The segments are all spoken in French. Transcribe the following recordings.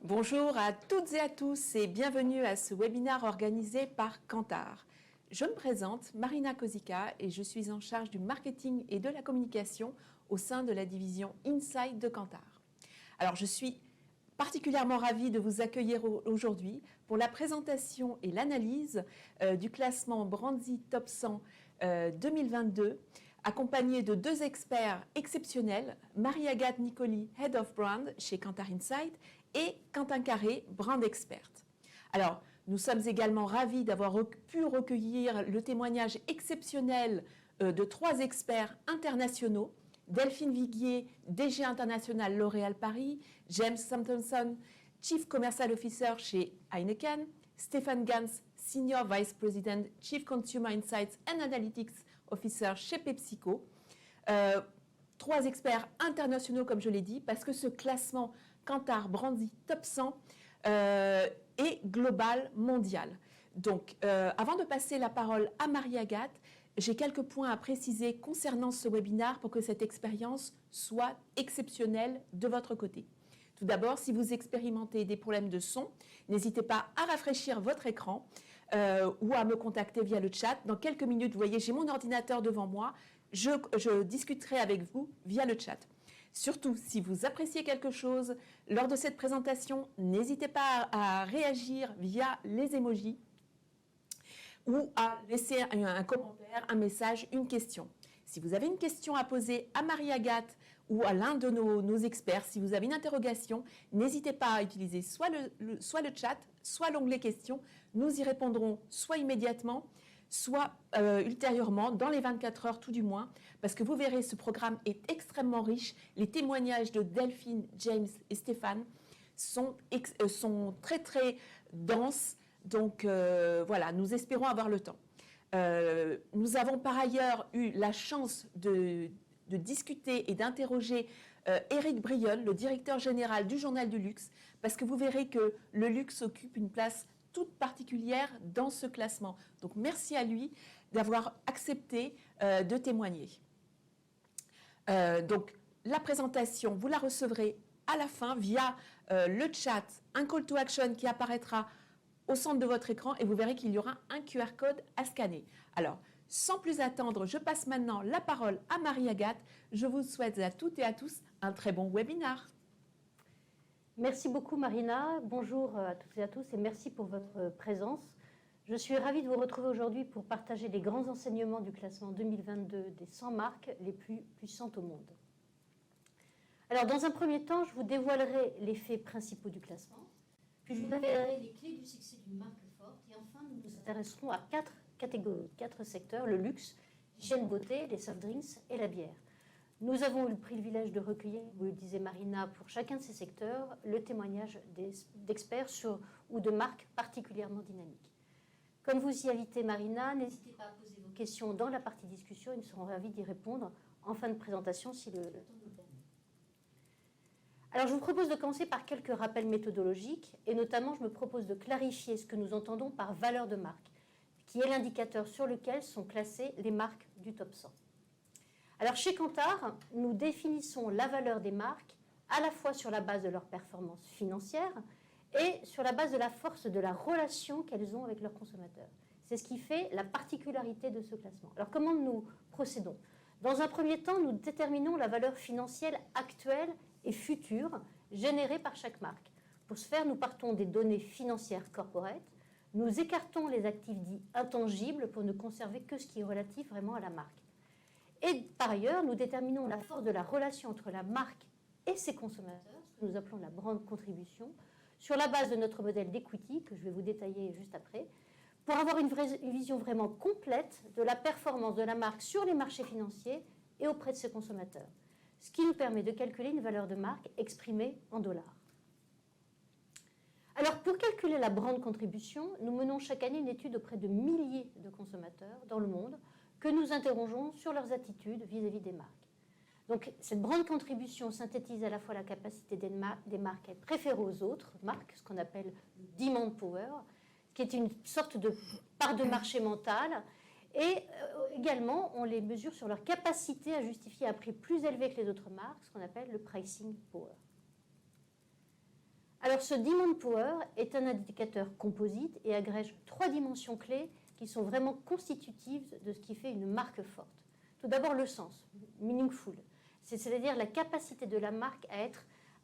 Bonjour à toutes et à tous et bienvenue à ce webinaire organisé par Kantar. Je me présente, Marina Kozica, et je suis en charge du marketing et de la communication au sein de la division Insight de Kantar. Alors, je suis particulièrement ravie de vous accueillir aujourd'hui pour la présentation et l'analyse du classement Brandsy Top 100 2022, accompagnée de deux experts exceptionnels, Marie-Agathe Nicoli, Head of Brand chez Kantar Insight, et Quentin Carré, Brand Expert. Alors, nous sommes également ravis d'avoir pu recueillir le témoignage exceptionnel de trois experts internationaux, Delphine Viguier, DG international L'Oréal Paris, James Sampson, Chief Commercial Officer chez Heineken, Stéphane Gans, Senior Vice President, Chief Consumer Insights and Analytics Officer chez PepsiCo. Trois experts internationaux, comme je l'ai dit, parce que ce classement Kantar Brandsy Top 100 est global, mondial. Donc, avant de passer la parole à Marie-Agathe, j'ai quelques points à préciser concernant ce webinaire pour que cette expérience soit exceptionnelle de votre côté. Tout d'abord, si vous expérimentez des problèmes de son, n'hésitez pas à rafraîchir votre écran ou à me contacter via le chat. Dans quelques minutes, vous voyez, j'ai mon ordinateur devant moi. Je discuterai avec vous via le chat. Surtout, si vous appréciez quelque chose lors de cette présentation, n'hésitez pas à réagir via les emojis ou à laisser un commentaire, un message, une question. Si vous avez une question à poser à Marie-Agathe ou à l'un de nos experts, si vous avez une interrogation, n'hésitez pas à utiliser soit le chat, soit l'onglet questions. Nous y répondrons soit immédiatement, soit ultérieurement, dans les 24 heures tout du moins, parce que vous verrez, ce programme est extrêmement riche. Les témoignages de Delphine, James et Stéphane sont très très denses. Donc voilà, nous espérons avoir le temps. Nous avons par ailleurs eu la chance de discuter et d'interroger Éric Brionne, le directeur général du Journal du Luxe, parce que vous verrez que le luxe occupe une place toute particulière dans ce classement. Donc merci à lui d'avoir accepté de témoigner. Donc la présentation, vous la recevrez à la fin via le chat, un call to action qui apparaîtra au centre de votre écran et vous verrez qu'il y aura un QR code à scanner. Alors, sans plus attendre, je passe maintenant la parole à Marie-Agathe. Je vous souhaite à toutes et à tous un très bon webinaire. Merci beaucoup Marina, bonjour à toutes et à tous et merci pour votre présence. Je suis ravie de vous retrouver aujourd'hui pour partager les grands enseignements du classement 2022 des 100 marques les plus puissantes au monde. Alors dans un premier temps, je vous dévoilerai les faits principaux du classement, puis je vous révélerai les clés du succès d'une marque forte et enfin nous nous intéresserons à 4 catégories, 4 secteurs, le luxe, l'hygiène beauté, les soft drinks et la bière. Nous avons eu le privilège de recueillir, vous le disait Marina, pour chacun de ces secteurs, le témoignage d'experts ou de marques particulièrement dynamiques. Comme vous y invitez Marina, n'hésitez pas à poser vos questions dans la partie discussion et nous serons ravis d'y répondre en fin de présentation si le temps nous le permet. Alors je vous propose de commencer par quelques rappels méthodologiques et notamment je me propose de clarifier ce que nous entendons par valeur de marque, qui est l'indicateur sur lequel sont classées les marques du top 100. Alors chez Kantar, nous définissons la valeur des marques à la fois sur la base de leur performance financière et sur la base de la force de la relation qu'elles ont avec leurs consommateurs. C'est ce qui fait la particularité de ce classement. Alors comment nous procédons? Dans un premier temps, nous déterminons la valeur financière actuelle et future générée par chaque marque. Pour ce faire, nous partons des données financières corporate, nous écartons les actifs dits intangibles pour ne conserver que ce qui est relatif vraiment à la marque. Et par ailleurs, nous déterminons la force de la relation entre la marque et ses consommateurs, ce que nous appelons la brand contribution, sur la base de notre modèle d'equity, que je vais vous détailler juste après, pour avoir une vision vraiment complète de la performance de la marque sur les marchés financiers et auprès de ses consommateurs, ce qui nous permet de calculer une valeur de marque exprimée en dollars. Alors, pour calculer la brand contribution, nous menons chaque année une étude auprès de milliers de consommateurs dans le monde que nous interrogeons sur leurs attitudes vis-à-vis des marques. Donc, cette brand contribution synthétise à la fois la capacité des marques à être préférées aux autres marques, ce qu'on appelle le demand power, qui est une sorte de part de marché mentale, et également, on les mesure sur leur capacité à justifier un prix plus élevé que les autres marques, ce qu'on appelle le pricing power. Alors ce Demand Power est un indicateur composite et agrège 3 dimensions clés qui sont vraiment constitutives de ce qui fait une marque forte. Tout d'abord le sens, meaningful, c'est-à-dire la capacité de la marque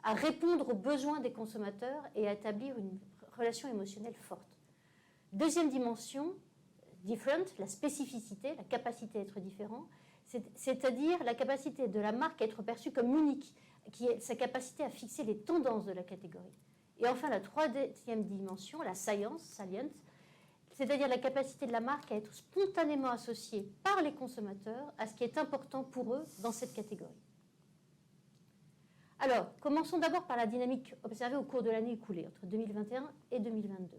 à répondre aux besoins des consommateurs et à établir une relation émotionnelle forte. Deuxième dimension, different, la spécificité, la capacité à être différent, c'est-à-dire la capacité de la marque à être perçue comme unique, qui est sa capacité à fixer les tendances de la catégorie. Et enfin, la troisième dimension, la salience, c'est-à-dire la capacité de la marque à être spontanément associée par les consommateurs à ce qui est important pour eux dans cette catégorie. Alors, commençons d'abord par la dynamique observée au cours de l'année écoulée, entre 2021 et 2022.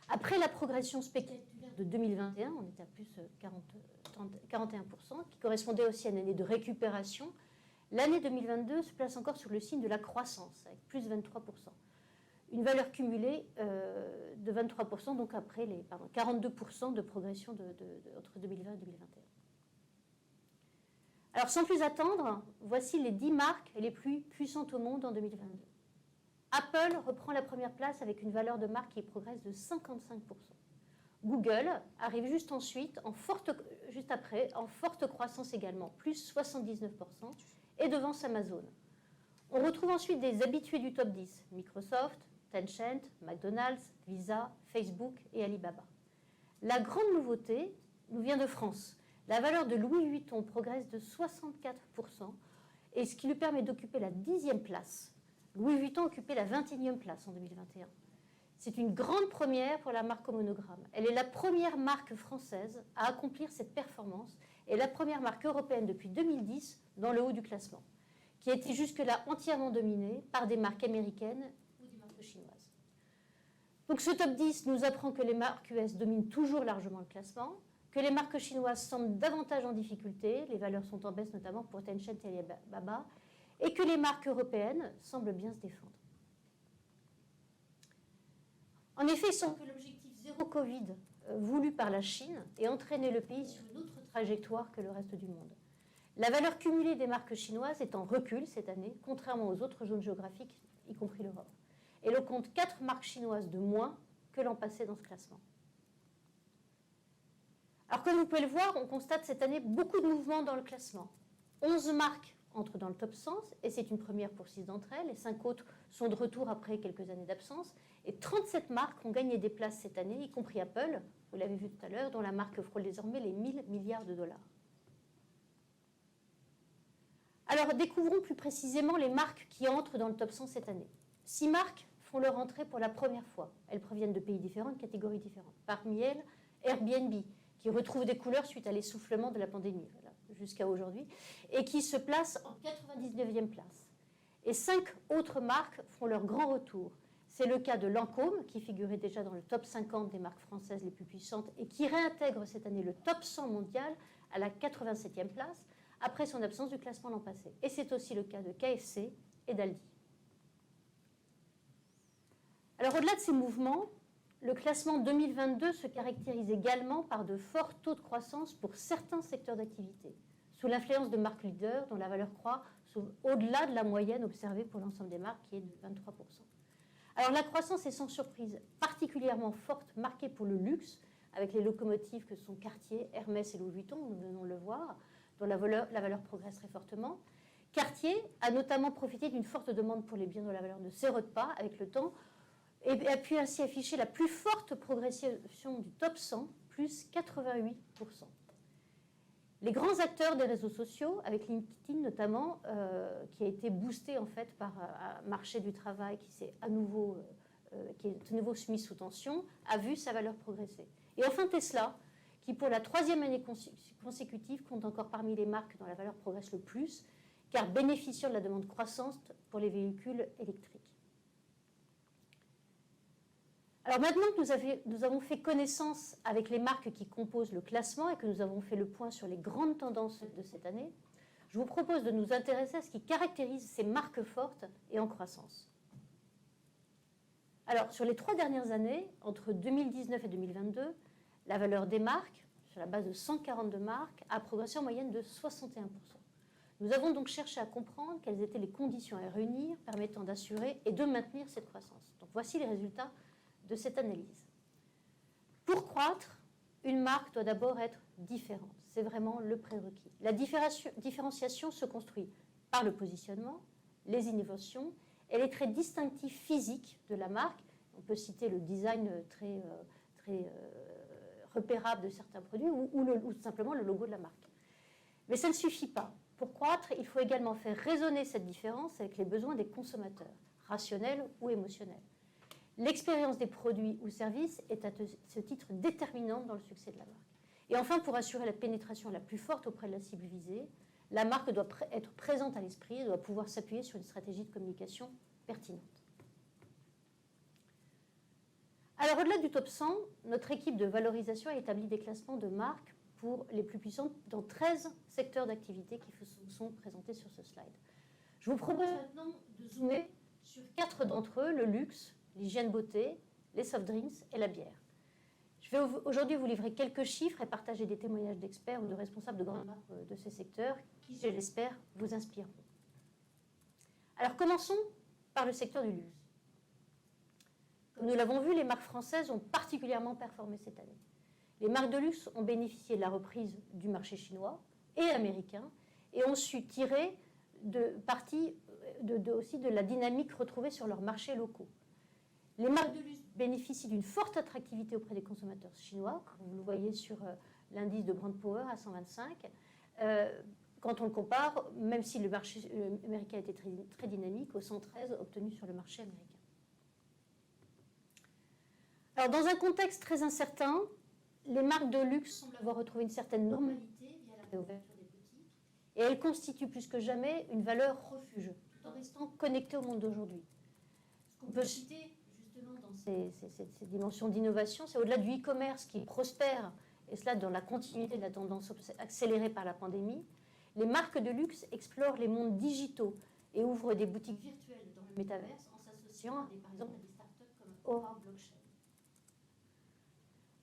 Après la progression spectaculaire de 2021, on était à plus 41%, qui correspondait aussi à une année de récupération, l'année 2022 se place encore sur le signe de la croissance, avec plus 23%. Une valeur cumulée de 23%, donc après les 42% de progression entre 2020 et 2021. Alors sans plus attendre, voici les 10 marques les plus puissantes au monde en 2022. Apple reprend la première place avec une valeur de marque qui progresse de 55%. Google arrive juste après, en forte croissance également, plus 79%, et devance Amazon. On retrouve ensuite des habitués du top 10, Microsoft, Tencent, McDonald's, Visa, Facebook et Alibaba. La grande nouveauté nous vient de France. La valeur de Louis Vuitton progresse de 64%, et ce qui lui permet d'occuper la 10e place. Louis Vuitton occupait la 21e place en 2021. C'est une grande première pour la marque au monogramme. Elle est la première marque française à accomplir cette performance et la première marque européenne depuis 2010 dans le haut du classement, qui a été jusque-là entièrement dominée par des marques américaines ou des marques chinoises. Donc ce top 10 nous apprend que les marques US dominent toujours largement le classement, que les marques chinoises semblent davantage en difficulté, les valeurs sont en baisse notamment pour Tencent et Alibaba, et que les marques européennes semblent bien se défendre. En effet, il semble que l'objectif zéro Covid voulu par la Chine ait entraîné le pays sur une autre trajectoire que le reste du monde. La valeur cumulée des marques chinoises est en recul cette année, contrairement aux autres zones géographiques, y compris l'Europe. Et l'on compte 4 marques chinoises de moins que l'an passé dans ce classement. Alors comme vous pouvez le voir, on constate cette année beaucoup de mouvements dans le classement. 11 marques entrent dans le top 100, et c'est une première pour 6 d'entre elles. Les 5 autres sont de retour après quelques années d'absence. Et 37 marques ont gagné des places cette année, y compris Apple, vous l'avez vu tout à l'heure, dont la marque frôle désormais les 1000 milliards de dollars. Alors découvrons plus précisément les marques qui entrent dans le top 100 cette année. 6 marques font leur entrée pour la première fois. Elles proviennent de pays différents, de catégories différentes. Parmi elles, Airbnb, qui retrouve des couleurs suite à l'essoufflement de la pandémie, jusqu'à aujourd'hui, et qui se place en 99e place. Et 5 autres marques font leur grand retour. C'est le cas de Lancôme, qui figurait déjà dans le top 50 des marques françaises les plus puissantes et qui réintègre cette année le top 100 mondial à la 87e place, après son absence du classement l'an passé. Et c'est aussi le cas de KFC et d'Aldi. Alors au-delà de ces mouvements, le classement 2022 se caractérise également par de forts taux de croissance pour certains secteurs d'activité, sous l'influence de marques leaders dont la valeur croît au-delà de la moyenne observée pour l'ensemble des marques, qui est de 23%. Alors la croissance est sans surprise particulièrement forte, marquée pour le luxe, avec les locomotives que sont Cartier, Hermès et Louis Vuitton, nous venons de le voir, dont la valeur progresse très fortement. Cartier a notamment profité d'une forte demande pour les biens dont la valeur ne s'érode pas avec le temps, et a pu ainsi afficher la plus forte progression du top 100, plus 88%. Les grands acteurs des réseaux sociaux, avec LinkedIn notamment, qui a été boosté en fait par un marché du travail qui est à nouveau soumis sous tension, a vu sa valeur progresser. Et enfin Tesla, qui pour la 3e année consécutive compte encore parmi les marques dont la valeur progresse le plus, car bénéficiant de la demande croissante pour les véhicules électriques. Alors maintenant que nous avons fait connaissance avec les marques qui composent le classement et que nous avons fait le point sur les grandes tendances de cette année, je vous propose de nous intéresser à ce qui caractérise ces marques fortes et en croissance. Alors sur les 3 dernières années, entre 2019 et 2022, la valeur des marques, sur la base de 142 marques, a progressé en moyenne de 61%. Nous avons donc cherché à comprendre quelles étaient les conditions à réunir permettant d'assurer et de maintenir cette croissance. Donc voici les résultats de cette analyse. Pour croître, une marque doit d'abord être différente. C'est vraiment le prérequis. La différenciation se construit par le positionnement, les innovations et les traits distinctifs physiques de la marque. On peut citer le design très repérable de certains produits ou simplement le logo de la marque. Mais ça ne suffit pas. Pour croître, il faut également faire résonner cette différence avec les besoins des consommateurs, rationnels ou émotionnels. L'expérience des produits ou services est à ce titre déterminante dans le succès de la marque. Et enfin, pour assurer la pénétration la plus forte auprès de la cible visée, la marque doit être présente à l'esprit et doit pouvoir s'appuyer sur une stratégie de communication pertinente. Alors, au-delà du top 100, notre équipe de valorisation a établi des classements de marques pour les plus puissantes dans 13 secteurs d'activité qui vous sont présentés sur ce slide. Je vous propose maintenant de zoomer sur 4 d'entre eux, le luxe, l'hygiène beauté, les soft drinks et la bière. Je vais aujourd'hui vous livrer quelques chiffres et partager des témoignages d'experts ou de responsables de grandes marques de ces secteurs qui, je l'espère, vous inspireront. Alors commençons par le secteur du luxe. Comme nous l'avons vu, les marques françaises ont particulièrement performé cette année. Les marques de luxe ont bénéficié de la reprise du marché chinois et américain et ont su tirer parti aussi de la dynamique retrouvée sur leurs marchés locaux. Les marques de luxe bénéficient d'une forte attractivité auprès des consommateurs chinois, comme vous le voyez sur l'indice de Brand Power à 125. Quand on le compare, même si le marché américain était très dynamique, au 113 obtenu sur le marché américain. Alors, dans un contexte très incertain, les marques de luxe semblent avoir retrouvé une certaine normalité via la réouverture des boutiques et elles constituent plus que jamais une valeur refuge, tout en restant connectées au monde d'aujourd'hui. Ce qu'on peut citer justement dans ces dimensions d'innovation, c'est au-delà du e-commerce qui prospère, et cela dans la continuité de la tendance accélérée par la pandémie, les marques de luxe explorent les mondes digitaux et ouvrent des boutiques virtuelles dans le métaverse en s'associant par exemple à des startups comme Aura Blockchain.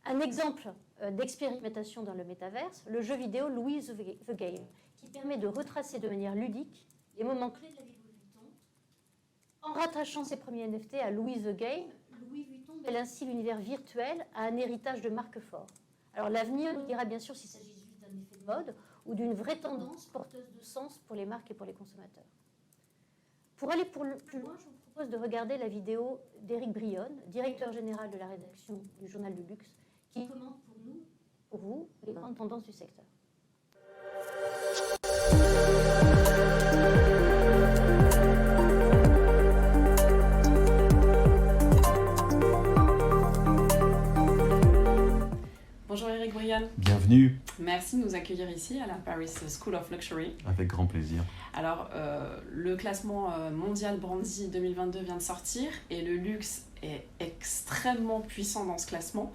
Un exemple d'expérimentation dans le métaverse, le jeu vidéo Louis the Game, qui permet de retracer de manière ludique les moments clés de la vie de Louis Vuitton. En rattachant ses premiers NFT à Louis the Game, Louis Vuitton mêle ainsi l'univers virtuel à un héritage de marque fort. Alors l'avenir nous dira bien sûr s'il s'agit juste d'un effet de mode ou d'une vraie tendance porteuse de sens pour les marques et pour les consommateurs. Pour aller plus loin, je vous propose de regarder la vidéo d'Éric Brionne, directeur général de la rédaction du Journal du Luxe, qui commente pour vous, les grandes tendances du secteur. Bonjour Éric Brionne. Bienvenue. Merci de nous accueillir ici à la Paris School of Luxury. Avec grand plaisir. Alors, le classement mondial Brandy 2022 vient de sortir et le luxe est extrêmement puissant dans ce classement.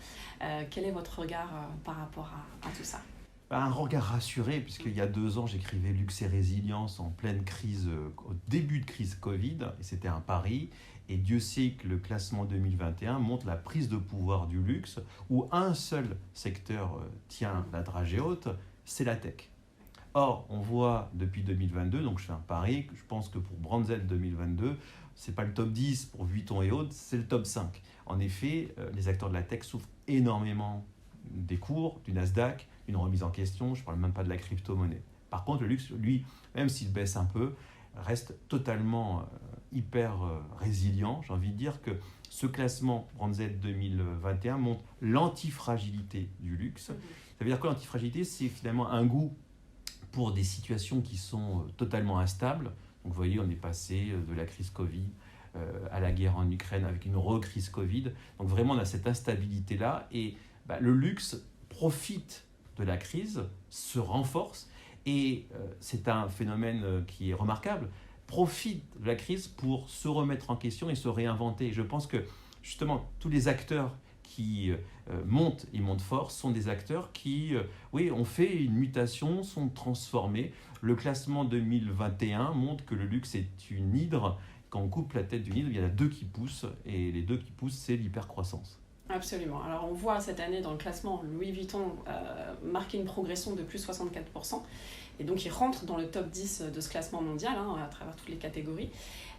Quel est votre regard par rapport à tout ça ? Un regard rassuré, puisqu'il y a 2 ans, j'écrivais Luxe et résilience en pleine crise, au début de crise Covid, et c'était un pari. Et Dieu sait que le classement 2021 montre la prise de pouvoir du luxe, où un seul secteur tient la dragée haute, c'est la tech. Or, on voit depuis 2022, donc je fais un pari, je pense que pour Brands Z 2022, ce n'est pas le top 10 pour Vuitton et autres, c'est le top 5. En effet, les acteurs de la tech souffrent énormément des cours, du Nasdaq, d'une remise en question, je ne parle même pas de la crypto-monnaie. Par contre, le luxe, lui, même s'il baisse un peu, reste totalement hyper résilient. J'ai envie de dire que ce classement Brands Z 2021 montre l'antifragilité du luxe. Ça veut dire que l'antifragilité, c'est finalement un goût pour des situations qui sont totalement instables. Donc vous voyez, on est passé de la crise Covid à la guerre en Ukraine avec une recrise Covid. Donc vraiment, on a cette instabilité-là et le luxe profite de la crise, se renforce et c'est un phénomène qui est remarquable, profite de la crise pour se remettre en question et se réinventer. Et je pense que justement, tous les acteurs qui montent et montent fort sont des acteurs qui ont fait une mutation, sont transformés. Le classement 2021 montre que le luxe est une hydre. Quand on coupe la tête d'une hydre, il y en a 2 qui poussent et les 2 qui poussent, c'est l'hypercroissance. Absolument. Alors on voit cette année dans le classement Louis Vuitton marquer une progression de plus 64%. Et donc il rentre dans le top 10 de ce classement mondial à travers toutes les catégories.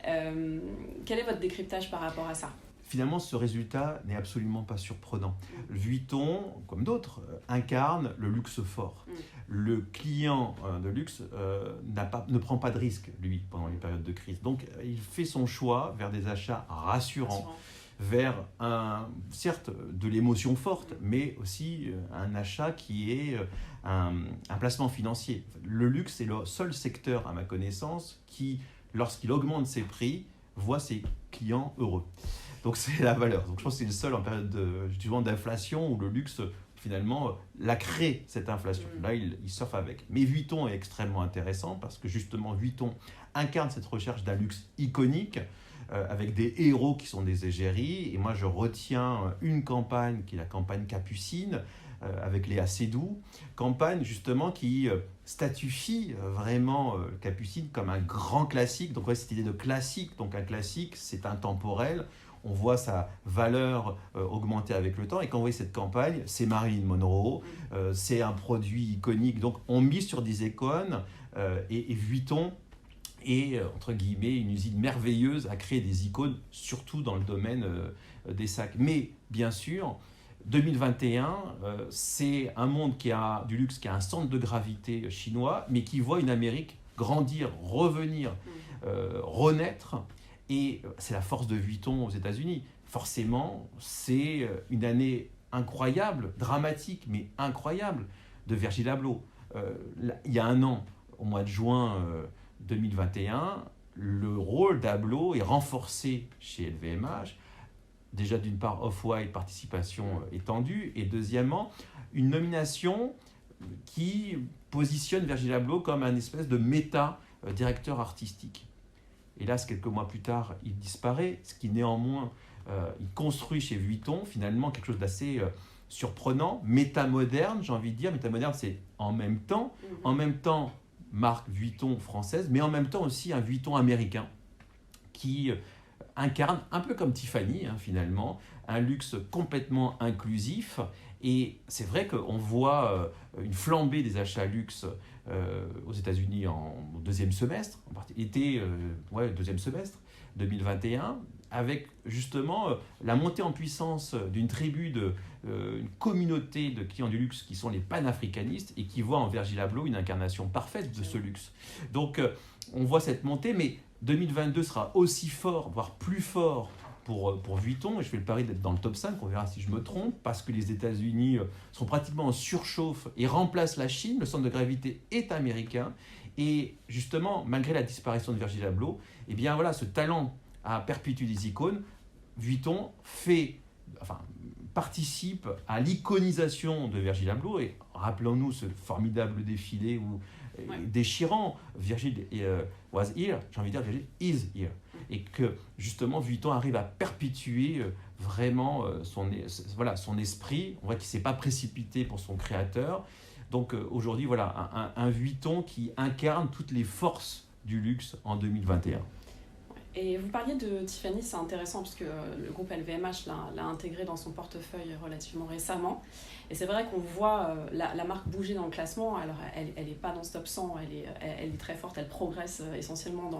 Quel est votre décryptage par rapport à ça ? Finalement, ce résultat n'est absolument pas surprenant. Vuitton, comme d'autres, incarne le luxe fort. Le client de luxe ne prend pas de risque, lui, pendant les périodes de crise. Donc, il fait son choix vers des achats rassurants, vers certes de l'émotion forte, mais aussi un achat qui est un placement financier. Le luxe est le seul secteur, à ma connaissance, qui, lorsqu'il augmente ses prix, voit ses clients heureux. Donc c'est la valeur. Donc je pense que c'est le seul en période d'inflation où le luxe finalement l'a créé, cette inflation. Là, il surfe avec. Mais Vuitton est extrêmement intéressant parce que justement Vuitton incarne cette recherche d'un luxe iconique avec des héros qui sont des égéries. Et moi, je retiens une campagne qui est la campagne Capucine avec Léa Seydoux. Campagne justement qui statufie vraiment Capucine comme un grand classique. Donc cette idée de classique, donc un classique, c'est intemporel. On voit sa valeur augmenter avec le temps. Et quand vous voyez cette campagne, c'est Marilyn Monroe, c'est un produit iconique. Donc on mise sur des icônes et Vuitton est, entre guillemets, une usine merveilleuse à créer des icônes, surtout dans le domaine des sacs. Mais bien sûr, 2021, c'est un monde du luxe qui a un centre de gravité chinois, mais qui voit une Amérique grandir, revenir, renaître. Et c'est la force de Vuitton aux États-Unis. Forcément, c'est une année incroyable, dramatique, mais incroyable, de Virgil Abloh. Il y a un an, au mois de juin 2021, le rôle d'Abloh est renforcé chez LVMH. Déjà, d'une part, Off-White, participation étendue. Et deuxièmement, une nomination qui positionne Virgil Abloh comme un espèce de méta-directeur artistique. Hélas, quelques mois plus tard, il disparaît, ce qui néanmoins, il construit chez Vuitton finalement quelque chose d'assez surprenant, métamoderne, j'ai envie de dire. Métamoderne, c'est en même temps, marque Vuitton française, mais en même temps aussi un Vuitton américain qui incarne, un peu comme Tiffany finalement, un luxe complètement inclusif. Et c'est vrai qu'on voit une flambée des achats luxe aux États-Unis au deuxième semestre, deuxième semestre 2021, avec justement la montée en puissance d'une tribu, une communauté de clients du luxe qui sont les panafricanistes et qui voient en Virgil Abloh une incarnation parfaite de ce luxe. Donc on voit cette montée, mais 2022 sera aussi fort, voire plus fort pour Vuitton, et je fais le pari d'être dans le top 5, on verra si je me trompe, parce que les États-Unis sont pratiquement en surchauffe et remplacent la Chine, le centre de gravité est américain, et justement, malgré la disparition de Virgil Abloh, eh bien voilà, ce talent à perpétuer des icônes, Vuitton participe à l'iconisation de Virgil Abloh, et rappelons-nous ce formidable défilé déchirant, Virgil was here, j'ai envie de dire Virgil is here. Et que justement Vuitton arrive à perpétuer vraiment son esprit. On voit qu'il ne s'est pas précipité pour son créateur. Donc aujourd'hui, voilà, un Vuitton qui incarne toutes les forces du luxe en 2021. Et vous parliez de Tiffany, c'est intéressant parce que le groupe LVMH l'a intégré dans son portefeuille relativement récemment. Et c'est vrai qu'on voit la marque bouger dans le classement. Alors, elle n'est pas dans ce top 100, elle est très forte, elle progresse essentiellement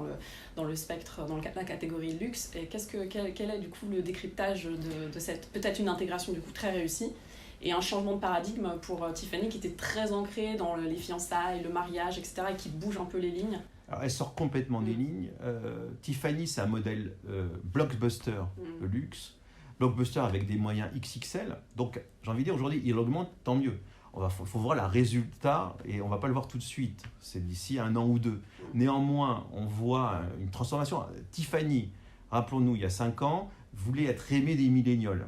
dans le spectre, dans la catégorie luxe. Et quel est du coup le décryptage de cette, peut-être une intégration du coup très réussie et un changement de paradigme pour Tiffany qui était très ancré dans les fiançailles, le mariage, etc. et qui bouge un peu les lignes. Alors, elle sort complètement des lignes. Tiffany, c'est un modèle blockbuster de luxe. Blockbuster avec des moyens XXL. Donc, j'ai envie de dire, aujourd'hui, il augmente, tant mieux. Faut voir le résultat et on ne va pas le voir tout de suite. C'est d'ici 1 an ou 2. Néanmoins, on voit une transformation. Tiffany, rappelons-nous, il y a 5 ans, voulait être aimé des millénials.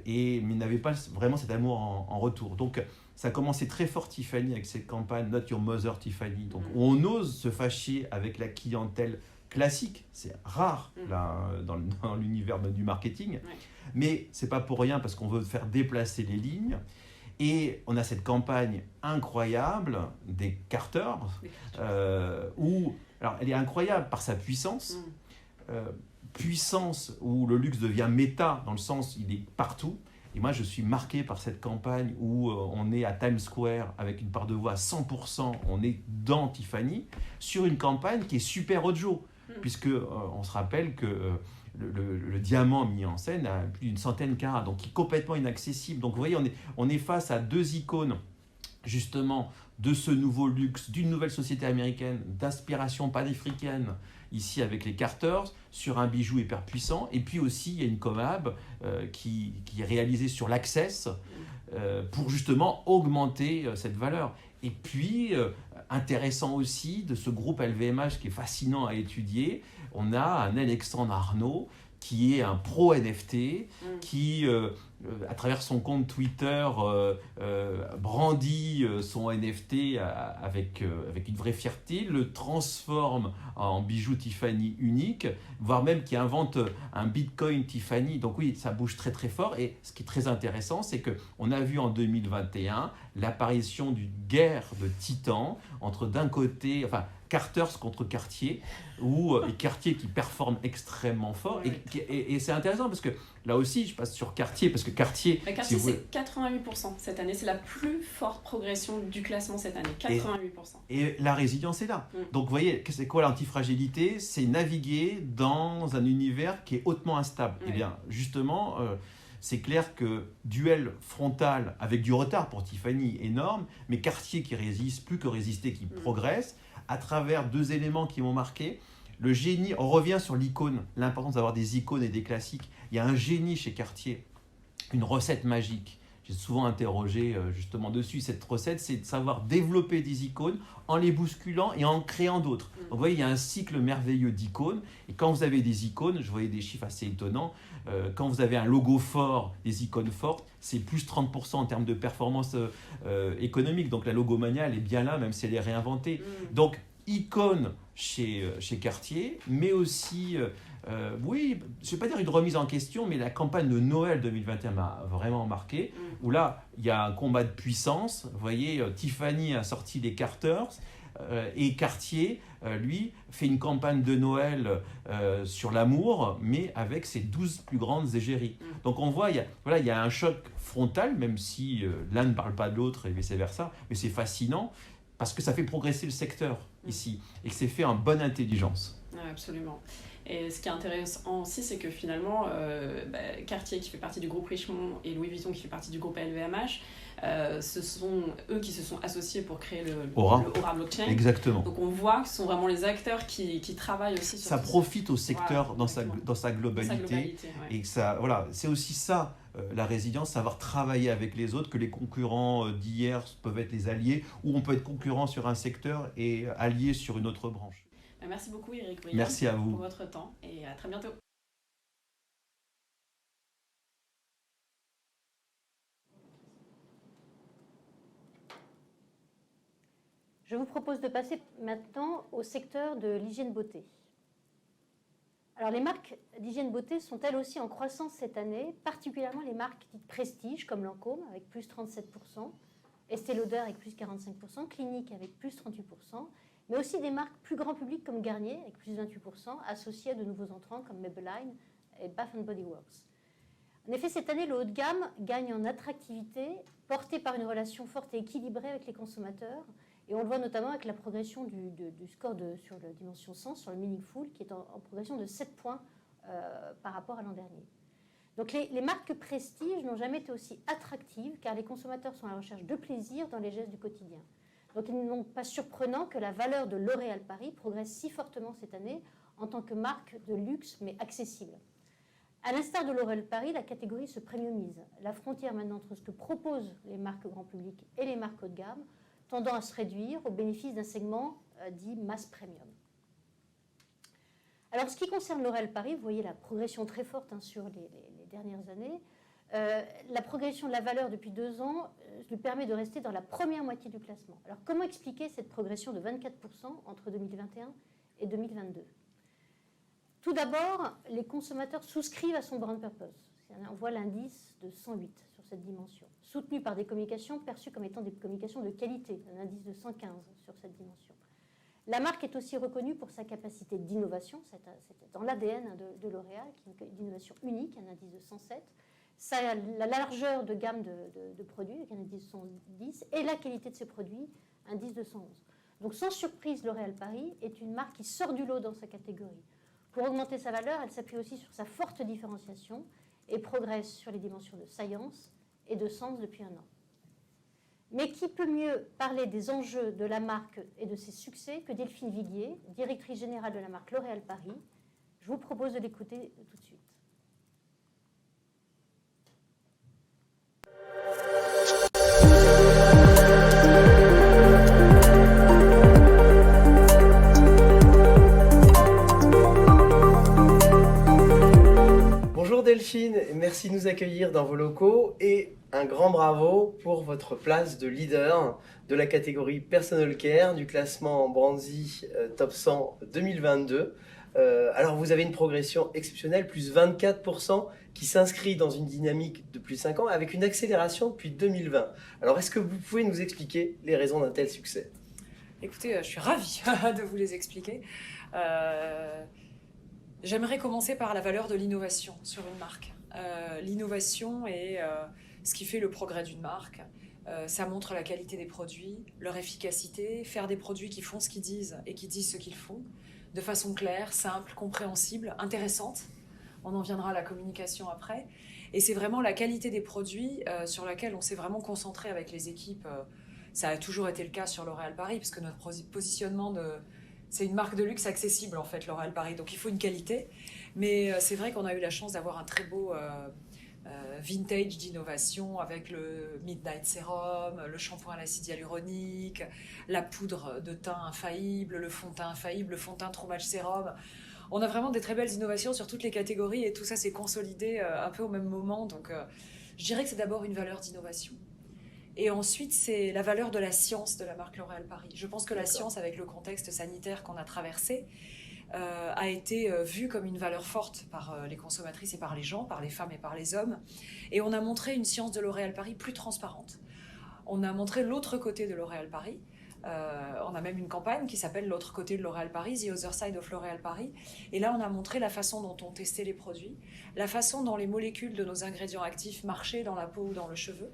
Mais n'avait pas vraiment cet amour en retour. Donc, ça a commencé très fort Tiffany avec cette campagne Not Your Mother Tiffany, donc où on ose se fâcher avec la clientèle classique, c'est rare là, dans l'univers du marketing, mais c'est pas pour rien parce qu'on veut faire déplacer les lignes. Et on a cette campagne incroyable des Carters, alors elle est incroyable par sa puissance, puissance où le luxe devient méta, dans le sens il est partout, Et moi, je suis marqué par cette campagne où on est à Times Square avec une part de voix à 100%, on est dans Tiffany, sur une campagne qui est super haut de jour, puisque on se rappelle que le diamant mis en scène a plus d'une centaine de carats, donc qui est complètement inaccessible. Donc vous voyez, on est face à deux icônes, justement, de ce nouveau luxe, d'une nouvelle société américaine, d'inspiration panafricaine, ici avec les Carters, sur un bijou hyper puissant. Et puis aussi, il y a une collab qui est réalisée sur l'Access pour justement augmenter cette valeur. Et puis, intéressant aussi, de ce groupe LVMH qui est fascinant à étudier, on a un Alexandre Arnault qui est un pro NFT, qui, à travers son compte Twitter, brandit son NFT avec une vraie fierté, le transforme en bijou Tiffany unique, voire même qui invente un Bitcoin Tiffany. Donc oui, ça bouge très très fort. Et ce qui est très intéressant, c'est qu'on a vu en 2021 l'apparition d'une guerre de titans entre d'un côté, enfin, Carters contre Cartier, ou Cartier qui performe extrêmement fort. Ouais. Et c'est intéressant parce que là aussi, je passe sur Cartier, parce que Cartier... Cartier, c'est 88% cette année. C'est la plus forte progression du classement cette année. 88%. Et la résilience est là. Donc vous voyez, c'est quoi l'antifragilité? C'est naviguer dans un univers qui est hautement instable. Ouais. Et bien, justement... c'est clair que duel frontal avec du retard pour Tiffany énorme, mais Cartier qui résiste, plus que résister, qui progresse, à travers deux éléments qui m'ont marqué. Le génie, on revient sur l'icône, l'importance d'avoir des icônes et des classiques. Il y a un génie chez Cartier, une recette magique. J'ai souvent interrogé justement dessus. Cette recette, c'est de savoir développer des icônes en les bousculant et en créant d'autres. Donc vous voyez, il y a un cycle merveilleux d'icônes. Et quand vous avez des icônes, je voyais des chiffres assez étonnants, quand vous avez un logo fort, des icônes fortes, c'est plus 30% en termes de performance économique. Donc la logomania, elle est bien là, même si elle est réinventée. Donc icône chez Cartier, mais aussi... oui, je ne vais pas dire une remise en question, mais la campagne de Noël 2021 m'a vraiment marqué, où là, il y a un combat de puissance. Vous voyez, Tiffany a sorti les Carters, et Cartier, lui, fait une campagne de Noël sur l'amour, mais avec ses 12 plus grandes égéries. Donc on voit, il y a un choc frontal, même si l'un ne parle pas de l'autre et vice-versa, mais c'est fascinant, parce que ça fait progresser le secteur ici, et que c'est fait en bonne intelligence. Ouais, absolument. Et ce qui est intéressant aussi, c'est que finalement, Cartier qui fait partie du groupe Richemont et Louis Vuitton qui fait partie du groupe LVMH, ce sont eux qui se sont associés pour créer le Aura Blockchain. Exactement. Donc on voit que ce sont vraiment les acteurs qui travaillent aussi sur ça profite au secteur dans sa globalité. Ouais. Et que ça, voilà, c'est aussi ça, la résilience, savoir travailler avec les autres, que les concurrents d'hier peuvent être les alliés, ou on peut être concurrent sur un secteur et allié sur une autre branche. Merci beaucoup Eric Briand. Merci à vous. Pour votre temps et à très bientôt. Je vous propose de passer maintenant au secteur de l'hygiène beauté. Alors les marques d'hygiène beauté sont elles aussi en croissance cette année, particulièrement les marques dites prestige comme Lancôme avec plus 37%, Estée Lauder avec plus 45%, Clinique avec plus 38%, mais aussi des marques plus grand public comme Garnier avec plus 28%, associées à de nouveaux entrants comme Maybelline et Bath & Body Works. En effet, cette année, le haut de gamme gagne en attractivité, porté par une relation forte et équilibrée avec les consommateurs. Et on le voit notamment avec la progression du score sur la dimension sens, sur le Meaningful, qui est en progression de 7 points par rapport à l'an dernier. Donc les marques prestige n'ont jamais été aussi attractives, car les consommateurs sont à la recherche de plaisir dans les gestes du quotidien. Donc il n'est donc pas surprenant que la valeur de L'Oréal Paris progresse si fortement cette année en tant que marque de luxe, mais accessible. À l'instar de L'Oréal Paris, la catégorie se premiumise. La frontière maintenant entre ce que proposent les marques grand public et les marques haut de gamme tendant à se réduire au bénéfice d'un segment dit mass premium. Alors, ce qui concerne L'Oréal Paris, vous voyez la progression très forte sur les dernières années. La progression de la valeur depuis 2 ans lui permet de rester dans la première moitié du classement. Alors, comment expliquer cette progression de 24% entre 2021 et 2022 ? Tout d'abord, les consommateurs souscrivent à son brand purpose. On voit l'indice de 108 sur cette dimension, soutenu par des communications perçues comme étant des communications de qualité, un indice de 115 sur cette dimension. La marque est aussi reconnue pour sa capacité d'innovation, c'est dans l'ADN de L'Oréal, qui est une innovation unique, un indice de 107, la largeur de gamme de produits, avec un indice de 110, et la qualité de ses produits, indice de 111. Donc sans surprise, L'Oréal Paris est une marque qui sort du lot dans sa catégorie. Pour augmenter sa valeur, elle s'appuie aussi sur sa forte différenciation et progresse sur les dimensions de science et de sens depuis un an. Mais qui peut mieux parler des enjeux de la marque et de ses succès que Delphine Viguier, directrice générale de la marque L'Oréal Paris. Je vous propose de l'écouter tout de suite. Bonjour Delphine, merci de nous accueillir dans vos locaux et un grand bravo pour votre place de leader de la catégorie Personal Care du classement Brandy Top 100 2022. Alors vous avez une progression exceptionnelle, plus 24%, qui s'inscrit dans une dynamique de plus de 5 ans avec une accélération depuis 2020. Alors est-ce que vous pouvez nous expliquer les raisons d'un tel succès? Écoutez, je suis ravie de vous les expliquer. J'aimerais commencer par la valeur de l'innovation sur une marque. L'innovation est ce qui fait le progrès d'une marque. Ça montre la qualité des produits, leur efficacité, faire des produits qui font ce qu'ils disent et qui disent ce qu'ils font, de façon claire, simple, compréhensible, intéressante. On en viendra à la communication après. Et c'est vraiment la qualité des produits sur laquelle on s'est vraiment concentré avec les équipes. Ça a toujours été le cas sur L'Oréal Paris, puisque notre positionnement c'est une marque de luxe accessible, en fait, L'Oréal Paris. Donc, il faut une qualité. Mais c'est vrai qu'on a eu la chance d'avoir un très beau vintage d'innovation avec le Midnight Serum, le shampoing à l'acide hyaluronique, la poudre de teint infaillible, le fond de teint infaillible, le fond de teint True Match Serum. On a vraiment des très belles innovations sur toutes les catégories et tout ça s'est consolidé un peu au même moment. Donc, je dirais que c'est d'abord une valeur d'innovation. Et ensuite, c'est la valeur de la science de la marque L'Oréal Paris. Je pense que la science, avec le contexte sanitaire qu'on a traversé, a été vue comme une valeur forte par les consommatrices et par les gens, par les femmes et par les hommes. Et on a montré une science de L'Oréal Paris plus transparente. On a montré l'autre côté de L'Oréal Paris. On a même une campagne qui s'appelle L'autre côté de L'Oréal Paris, The Other Side of L'Oréal Paris. Et là, on a montré la façon dont on testait les produits, la façon dont les molécules de nos ingrédients actifs marchaient dans la peau ou dans le cheveu,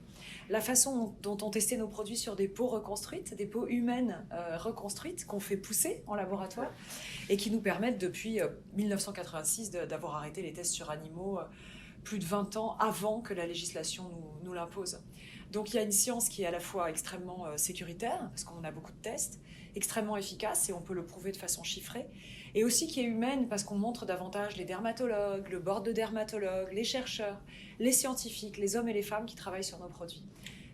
la façon dont on testait nos produits sur des peaux reconstruites, des peaux humaines reconstruites qu'on fait pousser en laboratoire et qui nous permettent depuis 1986 d'avoir arrêté les tests sur animaux plus de 20 ans avant que la législation nous l'impose. Donc il y a une science qui est à la fois extrêmement sécuritaire, parce qu'on a beaucoup de tests, extrêmement efficace et on peut le prouver de façon chiffrée, et aussi qui est humaine parce qu'on montre davantage les dermatologues, le board de dermatologues, les chercheurs, les scientifiques, les hommes et les femmes qui travaillent sur nos produits.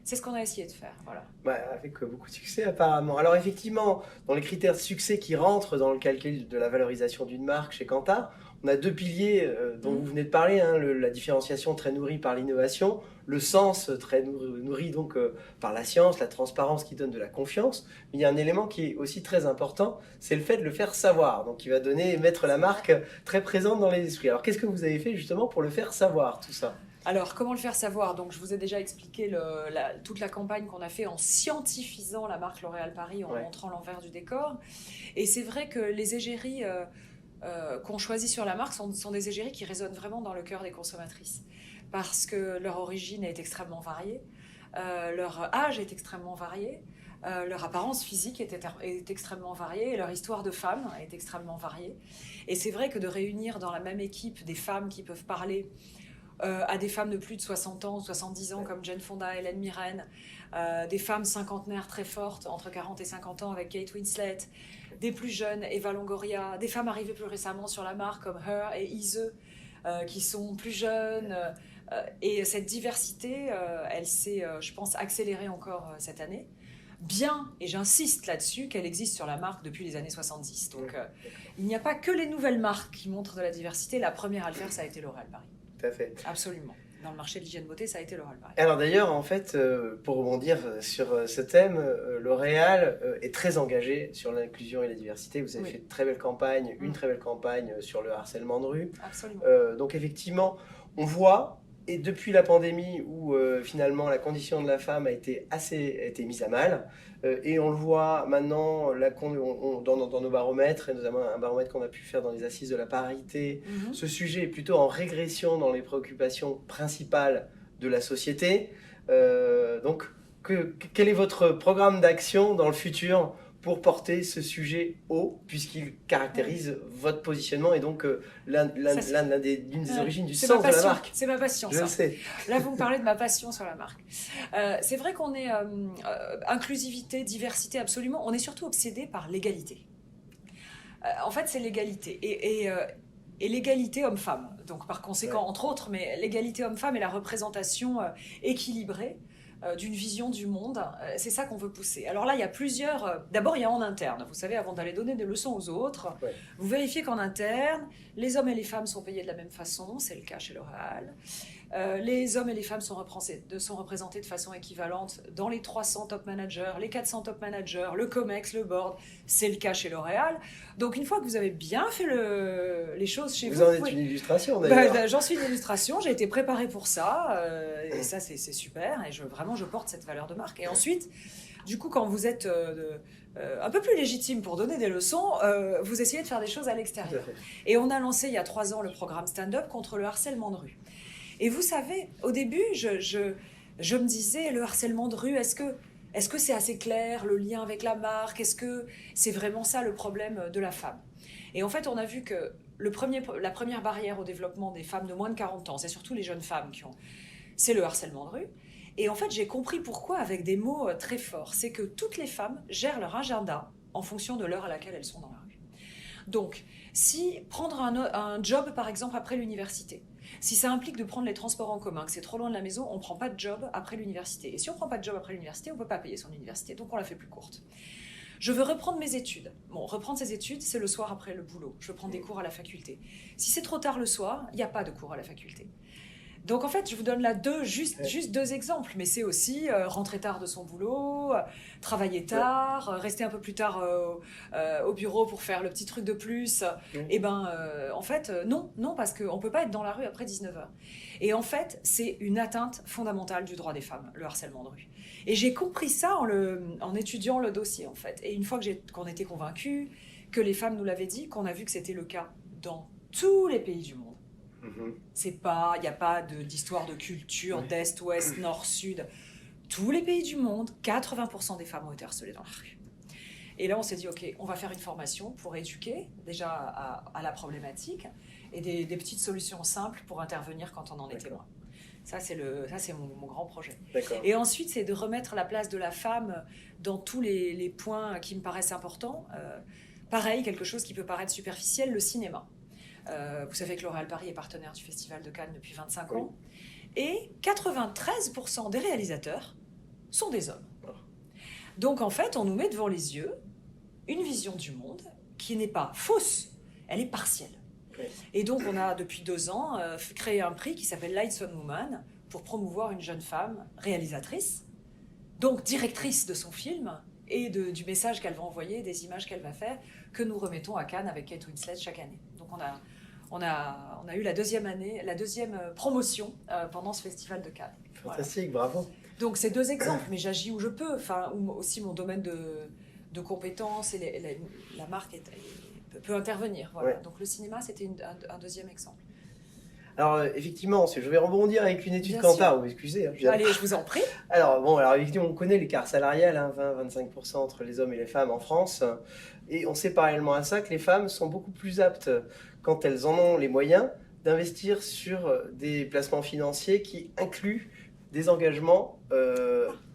C'est ce qu'on a essayé de faire, voilà. Avec beaucoup de succès apparemment. Alors effectivement, dans les critères de succès qui rentrent dans le calcul de la valorisation d'une marque chez Kantar, on a deux piliers dont vous venez de parler, la différenciation très nourrie par l'innovation, le sens très nourri donc par la science, la transparence qui donne de la confiance. Mais il y a un élément qui est aussi très important, c'est le fait de le faire savoir, donc qui va mettre la marque très présente dans les esprits. Alors qu'est-ce que vous avez fait justement pour le faire savoir tout ça ? Alors, comment le faire savoir? Donc, je vous ai déjà expliqué toute la campagne qu'on a fait en scientifisant la marque L'Oréal Paris, en montrant l'envers du décor. Et c'est vrai que les égéries qu'on choisit sur la marque sont des égéries qui résonnent vraiment dans le cœur des consommatrices. Parce que leur origine est extrêmement variée, leur âge est extrêmement varié, leur apparence physique est extrêmement variée, et leur histoire de femme est extrêmement variée. Et c'est vrai que de réunir dans la même équipe des femmes qui peuvent parler à des femmes de plus de 60 ans ou 70 ans comme Jane Fonda, Hélène Mirren, des femmes cinquantenaires très fortes, entre 40 et 50 ans avec Kate Winslet, des plus jeunes, Eva Longoria, des femmes arrivées plus récemment sur la marque comme Her et Ise, qui sont plus jeunes. Et cette diversité, elle s'est, je pense, accélérée encore cette année. Bien, et j'insiste là-dessus, qu'elle existe sur la marque depuis les années 70. Donc, il n'y a pas que les nouvelles marques qui montrent de la diversité. La première à le faire, ça a été L'Oréal Paris. Tout à fait. Absolument. Dans le marché de l'hygiène beauté, ça a été L'Oréal Paris. Alors d'ailleurs, en fait, pour rebondir sur ce thème, L'Oréal est très engagé sur l'inclusion et la diversité. Vous avez fait de très belles campagnes, une très belle campagne sur le harcèlement de rue. Absolument. Donc effectivement, on voit Et depuis la pandémie, où finalement la condition de la femme a été mise à mal, et on le voit maintenant dans nos baromètres, et notamment un baromètre qu'on a pu faire dans les assises de la parité, ce sujet est plutôt en régression dans les préoccupations principales de la société. Donc, quel est votre programme d'action dans le futur pour porter ce sujet haut, puisqu'il caractérise votre positionnement et donc l'une des origines du sens de la marque. C'est ma passion, Je ça. le sais. Là, vous me parlez de ma passion sur la marque. C'est vrai qu'on est inclusivité, diversité, absolument. On est surtout obsédé par l'égalité. En fait, c'est l'égalité. Et l'égalité homme-femme. Donc, par conséquent, entre autres, mais l'égalité homme-femme et la représentation équilibrée d'une vision du monde, c'est ça qu'on veut pousser. Alors là, il y a plusieurs... D'abord, il y a en interne. Vous savez, avant d'aller donner des leçons aux autres, vous vérifiez qu'en interne, les hommes et les femmes sont payés de la même façon, c'est le cas chez L'Oréal. Les hommes et les femmes sont représentés de façon équivalente dans les 300 top managers, les 400 top managers, le COMEX, le board, c'est le cas chez L'Oréal. Donc une fois que vous avez bien fait les choses chez vous... Vous en êtes une illustration d'ailleurs. J'en suis une illustration, j'ai été préparée pour ça, et ça c'est super, et vraiment je porte cette valeur de marque. Et ensuite, du coup, quand vous êtes un peu plus légitime pour donner des leçons, vous essayez de faire des choses à l'extérieur. Et on a lancé il y a 3 ans le programme Stand-up contre le harcèlement de rue. Et vous savez, au début, je me disais, le harcèlement de rue, est-ce que c'est assez clair, le lien avec la marque? Est-ce que c'est vraiment ça le problème de la femme? Et en fait, on a vu que la première barrière au développement des femmes de moins de 40 ans, c'est surtout les jeunes femmes c'est le harcèlement de rue. Et en fait, j'ai compris pourquoi avec des mots très forts. C'est que toutes les femmes gèrent leur agenda en fonction de l'heure à laquelle elles sont dans la rue. Donc, si prendre un job, par exemple, après l'université, si ça implique de prendre les transports en commun, que c'est trop loin de la maison, on ne prend pas de job après l'université. Et si on ne prend pas de job après l'université, on ne peut pas payer son université, donc on la fait plus courte. Je veux reprendre mes études. Bon, reprendre ses études, c'est le soir après le boulot. Je veux prendre des cours à la faculté. Si c'est trop tard le soir, il n'y a pas de cours à la faculté. Donc en fait, je vous donne là juste 2 exemples, mais c'est aussi rentrer tard de son boulot, travailler tard, rester un peu plus tard au bureau pour faire le petit truc de plus. Et en fait, non, parce qu'on ne peut pas être dans la rue après 19h. Et en fait, c'est une atteinte fondamentale du droit des femmes, le harcèlement de rue. Et j'ai compris ça en étudiant le dossier, en fait. Et une fois qu'on était convaincus, que les femmes nous l'avaient dit, qu'on a vu que c'était le cas dans tous les pays du monde. Il n'y a pas d'histoire de culture, d'Est, Ouest, Nord, Sud. Tous les pays du monde, 80% des femmes ont été harcelées dans la rue. Et là, on s'est dit, OK, on va faire une formation pour éduquer déjà à la problématique et des petites solutions simples pour intervenir quand on en est témoin. Ça, c'est mon grand projet. Et ensuite, c'est de remettre la place de la femme dans tous les points qui me paraissent importants. Pareil, quelque chose qui peut paraître superficiel, le cinéma. Vous savez que L'Oréal Paris est partenaire du Festival de Cannes depuis 25 ans. Et 93% des réalisateurs sont des hommes. Donc en fait, on nous met devant les yeux une vision du monde qui n'est pas fausse, elle est partielle. Et donc on a depuis 2 ans créé un prix qui s'appelle Lights on Woman pour promouvoir une jeune femme réalisatrice, donc directrice de son film et du message qu'elle va envoyer, des images qu'elle va faire, que nous remettons à Cannes avec Kate Winslet chaque année. Donc on a eu la deuxième promotion pendant ce festival de Cannes. Fantastique, voilà. Bravo. Donc c'est 2 exemples, mais j'agis où je peux. Enfin, aussi mon domaine de compétences et la marque peut intervenir. Voilà. Donc le cinéma, c'était un 2e exemple. Alors effectivement, je vais rebondir avec une étude Kantar, vous excusez. Allez, je vous en prie. Alors effectivement, on connaît l'écart salarial, 20-25% entre les hommes et les femmes en France. Et on sait parallèlement à ça que les femmes sont beaucoup plus aptes, quand elles en ont les moyens, d'investir sur des placements financiers qui incluent des engagements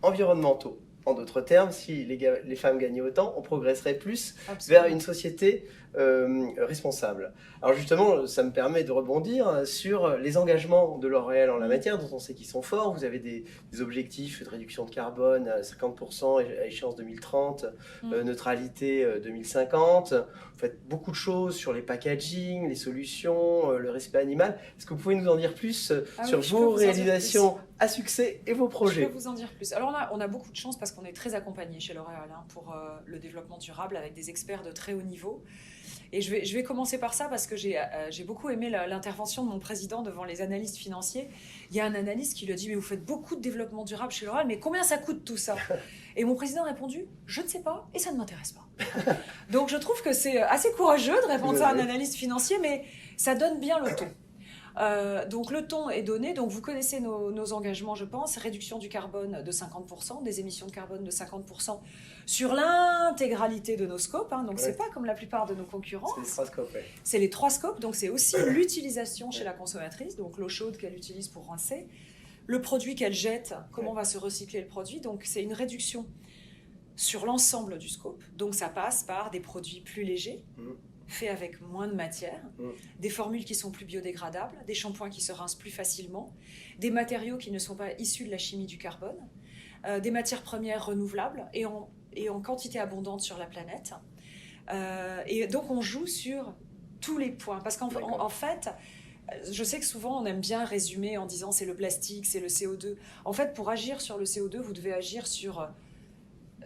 environnementaux. En d'autres termes, si les femmes gagnaient autant, on progresserait plus vers une société responsable. Alors justement, ça me permet de rebondir sur les engagements de L'Oréal en la matière, dont on sait qu'ils sont forts. Vous avez des objectifs de réduction de carbone à 50% à échéance 2030, neutralité 2050. Vous faites beaucoup de choses sur les packaging, les solutions, le respect animal. Est-ce que vous pouvez nous en dire plus sur vos réalisations à succès et vos projets? Je peux vous en dire plus. Alors on a beaucoup de chance parce qu'on est très accompagné chez L'Oréal pour le développement durable avec des experts de très haut niveau Et je vais commencer par ça parce que j'ai beaucoup aimé l'intervention de mon président devant les analystes financiers. Il y a un analyste qui lui a dit « Mais vous faites beaucoup de développement durable chez L'Oréal, mais combien ça coûte tout ça ?» Et mon président a répondu « Je ne sais pas et ça ne m'intéresse pas. » Donc je trouve que c'est assez courageux de répondre ça à un analyste financier, mais ça donne bien le ton. Donc le ton est donné, donc vous connaissez nos engagements, je pense, réduction du carbone de 50%, des émissions de carbone de 50% sur l'intégralité de nos scopes, hein, donc c'est pas comme la plupart de nos concurrents. C'est les 3 scopes, ouais. C'est les 3 scopes, donc c'est aussi l'utilisation chez la consommatrice, donc l'eau chaude qu'elle utilise pour rincer, le produit qu'elle jette, comment va se recycler le produit, donc c'est une réduction sur l'ensemble du scope, donc ça passe par des produits plus légers, faits avec moins de matière, des formules qui sont plus biodégradables, des shampoings qui se rincent plus facilement, des matériaux qui ne sont pas issus de la chimie du carbone, des matières premières renouvelables et en quantité abondante sur la planète. Et donc on joue sur tous les points, parce qu'en fait, je sais que souvent on aime bien résumer en disant c'est le plastique, c'est le CO2. En fait, pour agir sur le CO2, vous devez agir sur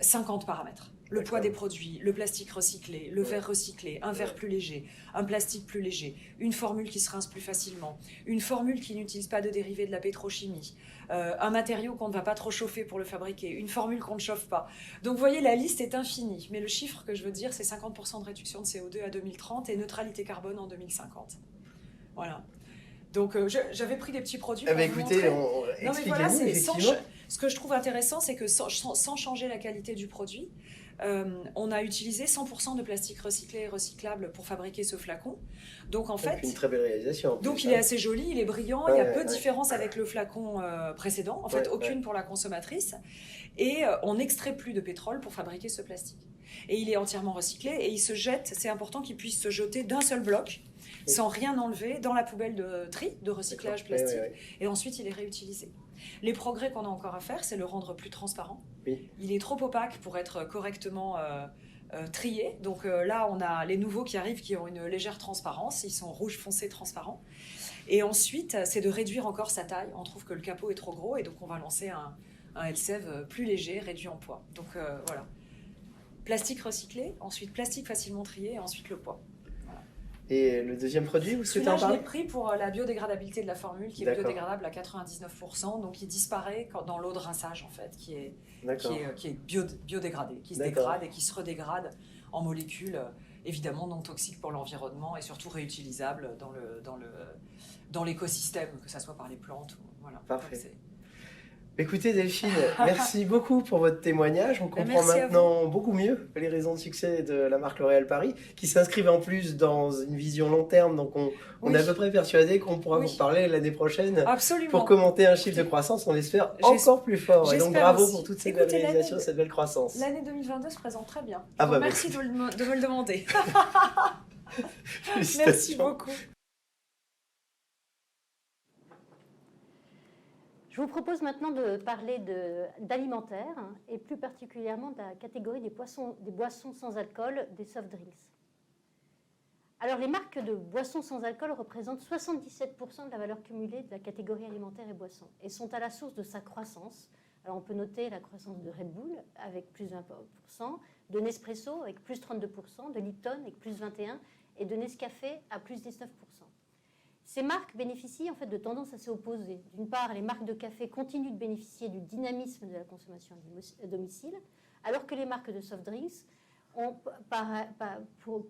50 paramètres. Le poids des produits, le plastique recyclé, le verre recyclé, un verre plus léger, un plastique plus léger, une formule qui se rince plus facilement, une formule qui n'utilise pas de dérivés de la pétrochimie, un matériau qu'on ne va pas trop chauffer pour le fabriquer, une formule qu'on ne chauffe pas. Donc vous voyez, la liste est infinie, mais le chiffre que je veux dire, c'est 50% de réduction de CO2 à 2030 et neutralité carbone en 2050. Voilà. Donc j'avais pris des petits produits pour vous écoutez, montrer. Non mais voilà, effectivement. ce que je trouve intéressant, c'est que sans changer la qualité du produit, on a utilisé 100% de plastique recyclé et recyclable pour fabriquer ce flacon. Donc en fait, une très belle réalisation. Donc il est assez joli, il est brillant, il y a peu de différence avec le flacon précédent, en fait aucune pour la consommatrice. Et on n'extrait plus de pétrole pour fabriquer ce plastique. Et il est entièrement recyclé et il se jette, c'est important qu'il puisse se jeter d'un seul bloc, sans rien enlever, dans la poubelle de tri, de recyclage plastique. Et ensuite il est réutilisé. Les progrès qu'on a encore à faire, c'est le rendre plus transparent. Il est trop opaque pour être correctement trié. Donc là, on a les nouveaux qui arrivent qui ont une légère transparence. Ils sont rouge foncé transparents. Et ensuite, c'est de réduire encore sa taille. On trouve que le capot est trop gros et donc on va lancer un Elsev plus léger, réduit en poids. Donc voilà. Plastique recyclé, ensuite plastique facilement trié et ensuite le poids. Et le deuxième produit, vous souhaitez en Je parler? l'ai pris pour la biodégradabilité de la formule, qui est biodégradable à 99%, donc il disparaît dans l'eau de rinçage, en fait, qui est biodégradée, qui se dégrade et qui se redégrade en molécules, évidemment non toxiques pour l'environnement et surtout réutilisables dans l'écosystème, que ce soit par les plantes. Voilà. Parfait. Écoutez Delphine, merci beaucoup pour votre témoignage. On comprend maintenant beaucoup mieux les raisons de succès de la marque L'Oréal Paris, qui s'inscrivent en plus dans une vision long terme. Donc on est à peu près persuadé qu'on pourra vous reparler l'année prochaine. Absolument. Pour commenter un chiffre de croissance, on l'espère encore plus fort. Et donc bravo pour toutes ces belles réalisations, cette belle croissance. L'année 2022 se présente très bien. Merci de me le demander. Félicitations. Merci beaucoup. Je vous propose maintenant de parler d'alimentaire et plus particulièrement de la catégorie des boissons sans alcool, des soft drinks. Alors les marques de boissons sans alcool représentent 77% de la valeur cumulée de la catégorie alimentaire et boissons et sont à la source de sa croissance. Alors on peut noter la croissance de Red Bull avec plus 20%, de Nespresso avec plus 32%, de Lipton avec plus 21% et de Nescafé à plus 19%. Ces marques bénéficient en fait de tendances assez opposées. D'une part, les marques de café continuent de bénéficier du dynamisme de la consommation à domicile, alors que les marques de soft drinks ont,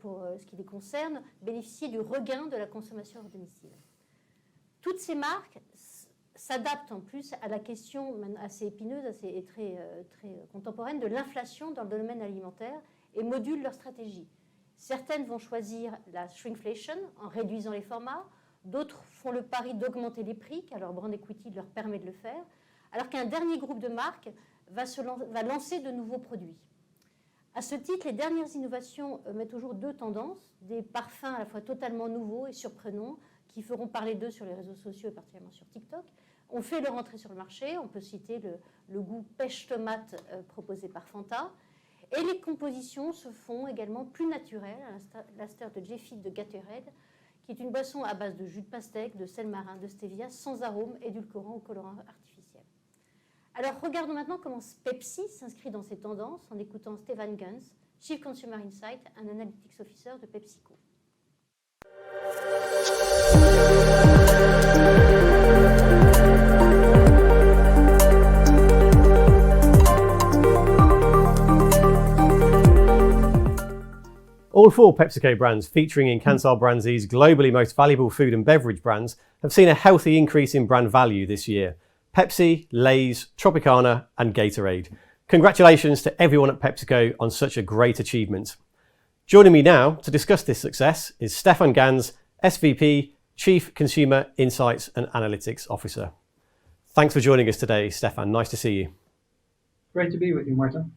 pour ce qui les concerne, bénéficié du regain de la consommation à domicile. Toutes ces marques s'adaptent en plus à la question assez épineuse et très contemporaine de l'inflation dans le domaine alimentaire et modulent leur stratégie. Certaines vont choisir la shrinkflation en réduisant les formats. D'autres font le pari d'augmenter les prix, car leur brand equity leur permet de le faire, alors qu'un dernier groupe de marques va lancer de nouveaux produits. À ce titre, les dernières innovations mettent au jour deux tendances, des parfums à la fois totalement nouveaux et surprenants, qui feront parler d'eux sur les réseaux sociaux et particulièrement sur TikTok, ont fait leur entrée sur le marché. On peut citer le goût pêche-tomate proposé par Fanta. Et les compositions se font également plus naturelles, à l'instar de J-Fit de Gatorade, qui est une boisson à base de jus de pastèque, de sel marin, de stevia, sans arôme, édulcorant ou colorant artificiel. Alors regardons maintenant comment Pepsi s'inscrit dans ces tendances en écoutant Stephen Guns, Chief Consumer Insight and Analytics Officer de PepsiCo. All 4 PepsiCo brands featuring in Kantar BrandZ's globally most valuable food and beverage brands have seen a healthy increase in brand value this year. Pepsi, Lay's, Tropicana and Gatorade. Congratulations to everyone at PepsiCo on such a great achievement. Joining me now to discuss this success is Stefan Gans, SVP, Chief Consumer Insights and Analytics Officer. Thanks for joining us today, Stefan. Nice to see you. Great to be with you, Martin.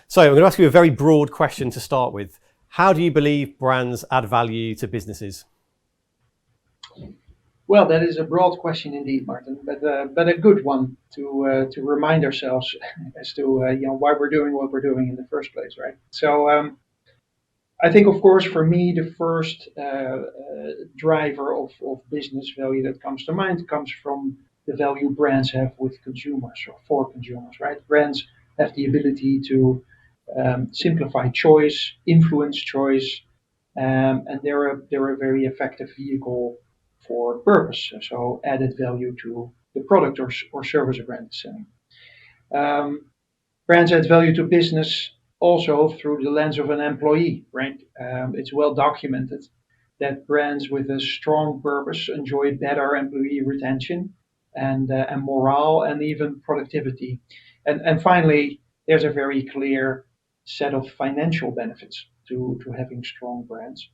So I'm going to ask you a very broad question to start with. How do you believe brands add value to businesses? Well, that is a broad question indeed, Martin, but a good one to remind ourselves as to why we're doing what we're doing in the first place, right? So I think, of course, for me, the first driver of business value that comes to mind comes from the value brands have with consumers or for consumers, right? Brands have the ability to simplify choice, influence choice, and they're a very effective vehicle for purpose, so added value to the product or service a brand is selling. Brands add value to business also through the lens of an employee, right? It's well documented that brands with a strong purpose enjoy better employee retention and morale and even productivity. And finally, there's a very clear set of financial benefits to having strong brands.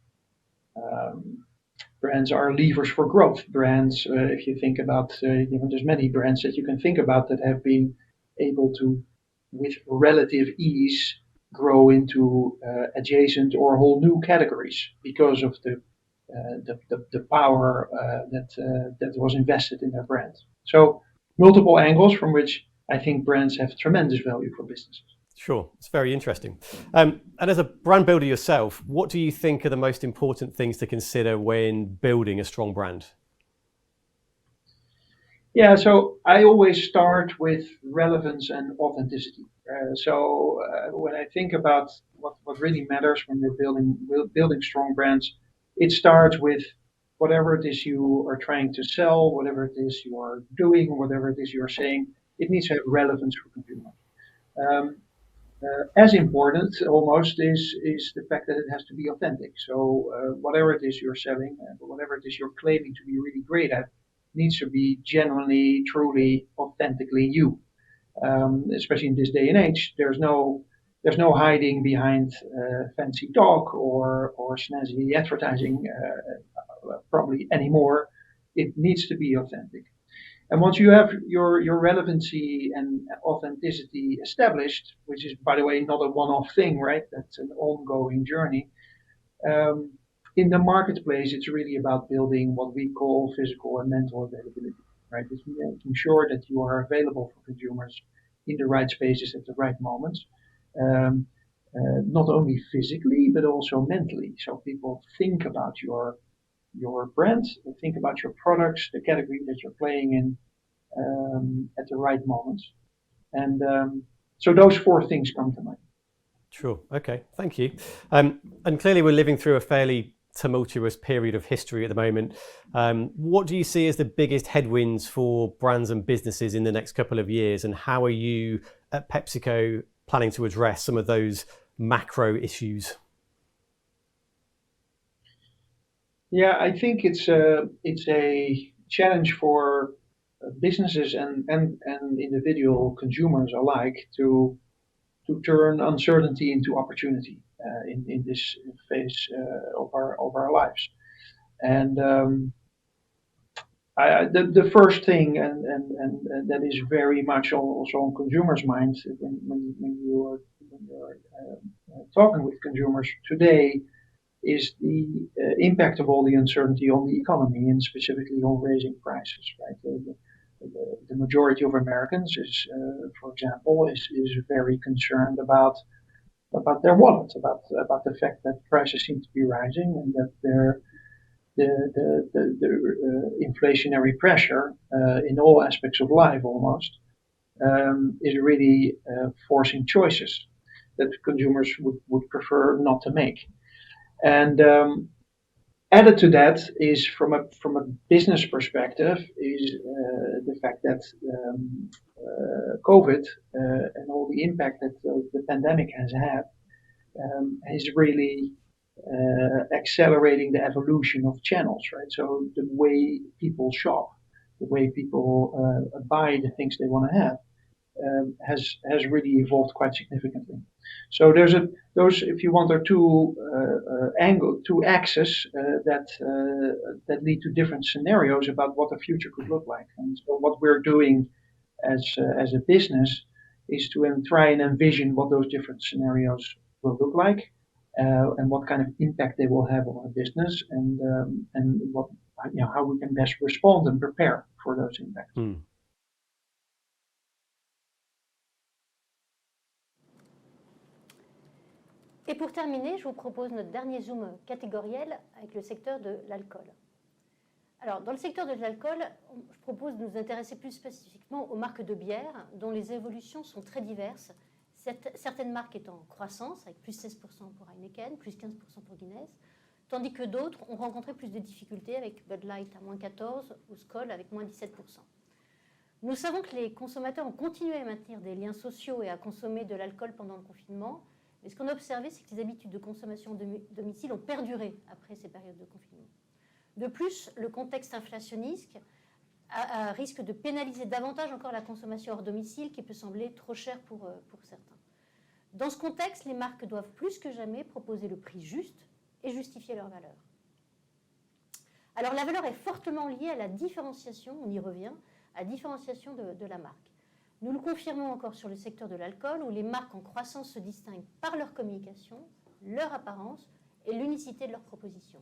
Brands are levers for growth. Brands, if you think about, there's many brands that you can think about that have been able to, with relative ease, grow into adjacent or whole new categories because of the power that was invested in their brand. So multiple angles from which I think brands have tremendous value for businesses. Sure, it's very interesting. And as a brand builder yourself, what do you think are the most important things to consider when building a strong brand? Yeah, so I always start with relevance and authenticity. When I think about what really matters when we're building strong brands, it starts with whatever it is you are trying to sell, whatever it is you are doing, whatever it is you're saying, it needs to have relevance for consumers. As important almost is the fact that it has to be authentic. So whatever it is you're selling, whatever it is you're claiming to be really great at, needs to be genuinely, truly, authentically you. Especially in this day and age, there's no hiding behind fancy talk or snazzy advertising probably anymore. It needs to be authentic. And once you have your relevancy and authenticity established, which is, by the way, not a one-off thing, right? That's an ongoing journey. In the marketplace, it's really about building what we call physical and mental availability, right? It's making sure that you are available for consumers in the right spaces at the right moments, not only physically, but also mentally. So people think about your brand, think about your products, the category that you're playing in at the right moments. And so those 4 things come to mind. Sure. Okay. Thank you. And clearly we're living through a fairly tumultuous period of history at the moment. What do you see as the biggest headwinds for brands and businesses in the next couple of years? And how are you at PepsiCo planning to address some of those macro issues? Yeah, I think it's a challenge for businesses and individual consumers alike to turn uncertainty into opportunity in this phase of our lives. And the first thing, and that is very much also on consumers' minds when you're talking with consumers today, is the impact of all the uncertainty on the economy and specifically on raising prices, right? The majority of Americans is, for example, is very concerned about their wallet, about the fact that prices seem to be rising and that the inflationary pressure in all aspects of life almost is really forcing choices. that consumers would prefer not to make. And added to that is from a business perspective is the fact that COVID and all the impact that the pandemic has had is really accelerating the evolution of channels, right? So the way people shop, the way people buy the things they want to have, has really evolved quite significantly. So those, if you want, are two axes that lead to different scenarios about what the future could look like. And so what we're doing as a business is to try and envision what those different scenarios will look like, and what kind of impact they will have on our business, and what, how we can best respond and prepare for those impacts. Et pour terminer, je vous propose notre dernier zoom catégoriel avec le secteur de l'alcool. Alors, dans le secteur de l'alcool, je propose de nous intéresser plus spécifiquement aux marques de bière, dont les évolutions sont très diverses. Certaines marques étant en croissance, avec plus 16% pour Heineken, plus 15% pour Guinness, tandis que d'autres ont rencontré plus de difficultés, avec Bud Light à moins 14% ou Skol avec moins 17%. Nous savons que les consommateurs ont continué à maintenir des liens sociaux et à consommer de l'alcool pendant le confinement. Mais ce qu'on a observé, c'est que les habitudes de consommation de domicile ont perduré après ces périodes de confinement. De plus, le contexte inflationniste risque de pénaliser davantage encore la consommation hors domicile, qui peut sembler trop chère pour certains. Dans ce contexte, les marques doivent plus que jamais proposer le prix juste et justifier leur valeur. Alors la valeur est fortement liée à la différenciation, on y revient, à la différenciation de la marque. Nous le confirmons encore sur le secteur de l'alcool, où les marques en croissance se distinguent par leur communication, leur apparence et l'unicité de leur proposition.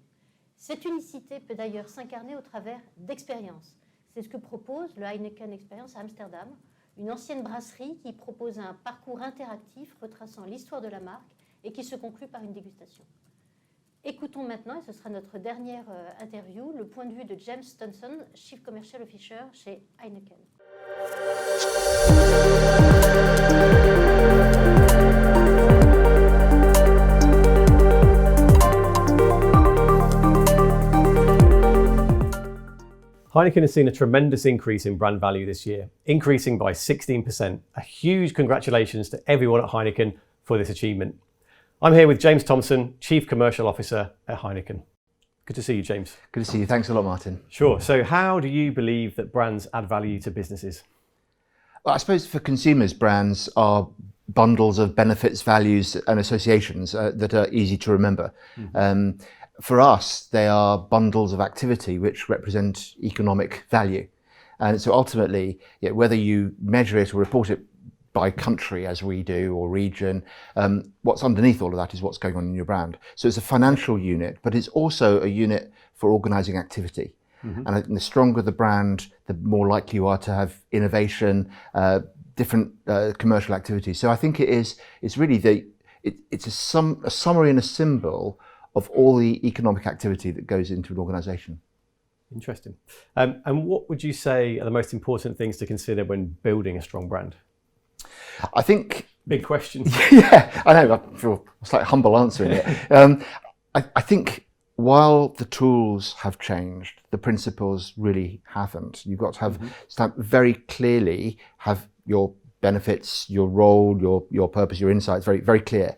Cette unicité peut d'ailleurs s'incarner au travers d'expériences. C'est ce que propose le Heineken Experience à Amsterdam, une ancienne brasserie qui propose un parcours interactif retraçant l'histoire de la marque et qui se conclut par une dégustation. Écoutons maintenant, et ce sera notre dernière interview, le point de vue de James Thompson, Chief Commercial Officer chez Heineken. Heineken has seen a tremendous increase in brand value this year, increasing by 16%. A huge congratulations to everyone at Heineken for this achievement. I'm here with James Thompson, Chief Commercial Officer at Heineken. Good to see you, James. Good to see you. Thanks a lot, Martin. Sure. So how do you believe that brands add value to businesses? Well, I suppose for consumers, brands are bundles of benefits, values and associations that are easy to remember. For us, they are bundles of activity which represent economic value. And so ultimately, whether you measure it or report it by country as we do, or region, what's underneath all of that is what's going on in your brand. So it's a financial unit, but it's also a unit for organizing activity. And I think the stronger the brand, the more likely you are to have innovation, different commercial activities. So I think it's really it's a summary and a symbol of all the economic activity that goes into an organization. Interesting. And what would you say are the most important things to consider when building a strong brand? I think... Big question. Yeah, I know. I feel it's like humble answering it. I think while the tools have changed, the principles really haven't. You've got to have very clearly have your benefits, your role, your purpose, your insights very, very clear.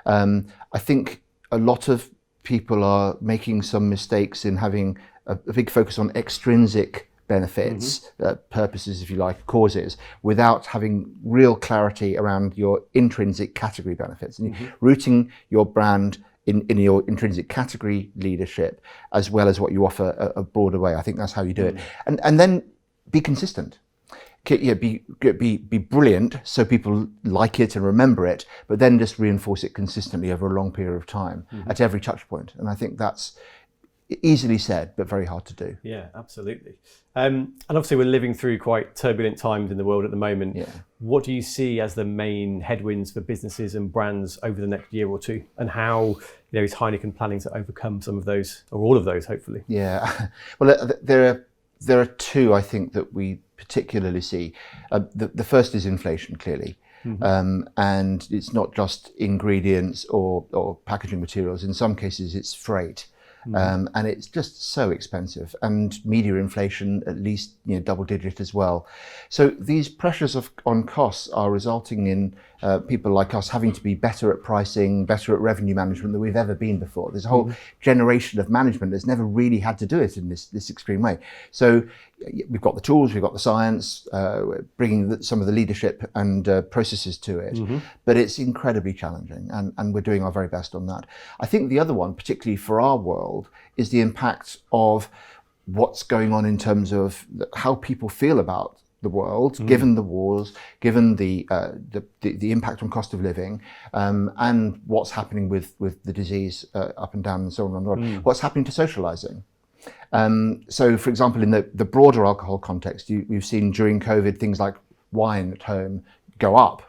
I think a lot of people are making some mistakes in having a big focus on extrinsic benefits, purposes, if you like, causes, without having real clarity around your intrinsic category benefits, and rooting your brand in your intrinsic category leadership, as well as what you offer a broader way. I think that's how you do it. And then be consistent. Be brilliant so people like it and remember it, but then just reinforce it consistently over a long period of time at every touch point. And I think that's easily said, but very hard to do. Yeah, absolutely. And obviously we're living through quite turbulent times in the world at the moment. Yeah. What do you see as the main headwinds for businesses and brands over the next year or two? And how is Heineken planning to overcome some of those, or all of those, hopefully? Yeah, well, there are two, I think, that we particularly see. The first is inflation, clearly. And it's not just ingredients or packaging materials. In some cases, it's freight. And it's just so expensive, and media inflation at least double digit as well. So these pressures on costs are resulting in people like us having to be better at pricing, better at revenue management than we've ever been before. There's a whole generation of management that's never really had to do it in this extreme way. So we've got the tools, we've got the science, bringing some of the leadership and processes to it, but it's incredibly challenging, and we're doing our very best on that. I think the other one, particularly for our world, is the impact of what's going on in terms of how people feel about the world, given the wars, given the impact on cost of living, and what's happening with the disease up and down and so on and on. What's happening to socializing? So, for example, in the broader alcohol context, you've seen during COVID things like wine at home go up,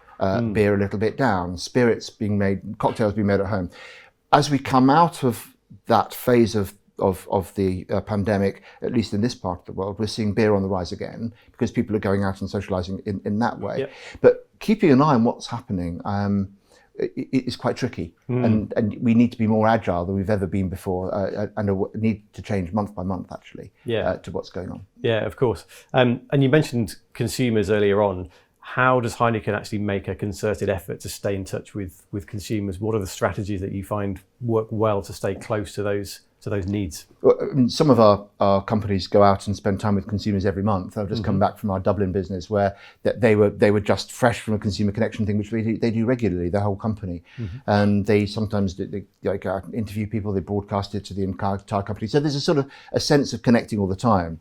beer a little bit down, spirits being made, cocktails being made at home. As we come out of that phase of the pandemic, at least in this part of the world, we're seeing beer on the rise again because people are going out and socializing in that way. Yep. But keeping an eye on what's happening is quite tricky, and we need to be more agile than we've ever been before, and need to change month by month actually to what's going on. Yeah, of course. And you mentioned consumers earlier on. How does Heineken actually make a concerted effort to stay in touch with consumers? What are the strategies that you find work well to stay close to those needs? Well, some of our companies go out and spend time with consumers every month. I've just come back from our Dublin business where they were just fresh from a consumer connection thing, which they do regularly, the whole company. And they sometimes interview people, they broadcast it to the entire company. So there's a sort of a sense of connecting all the time.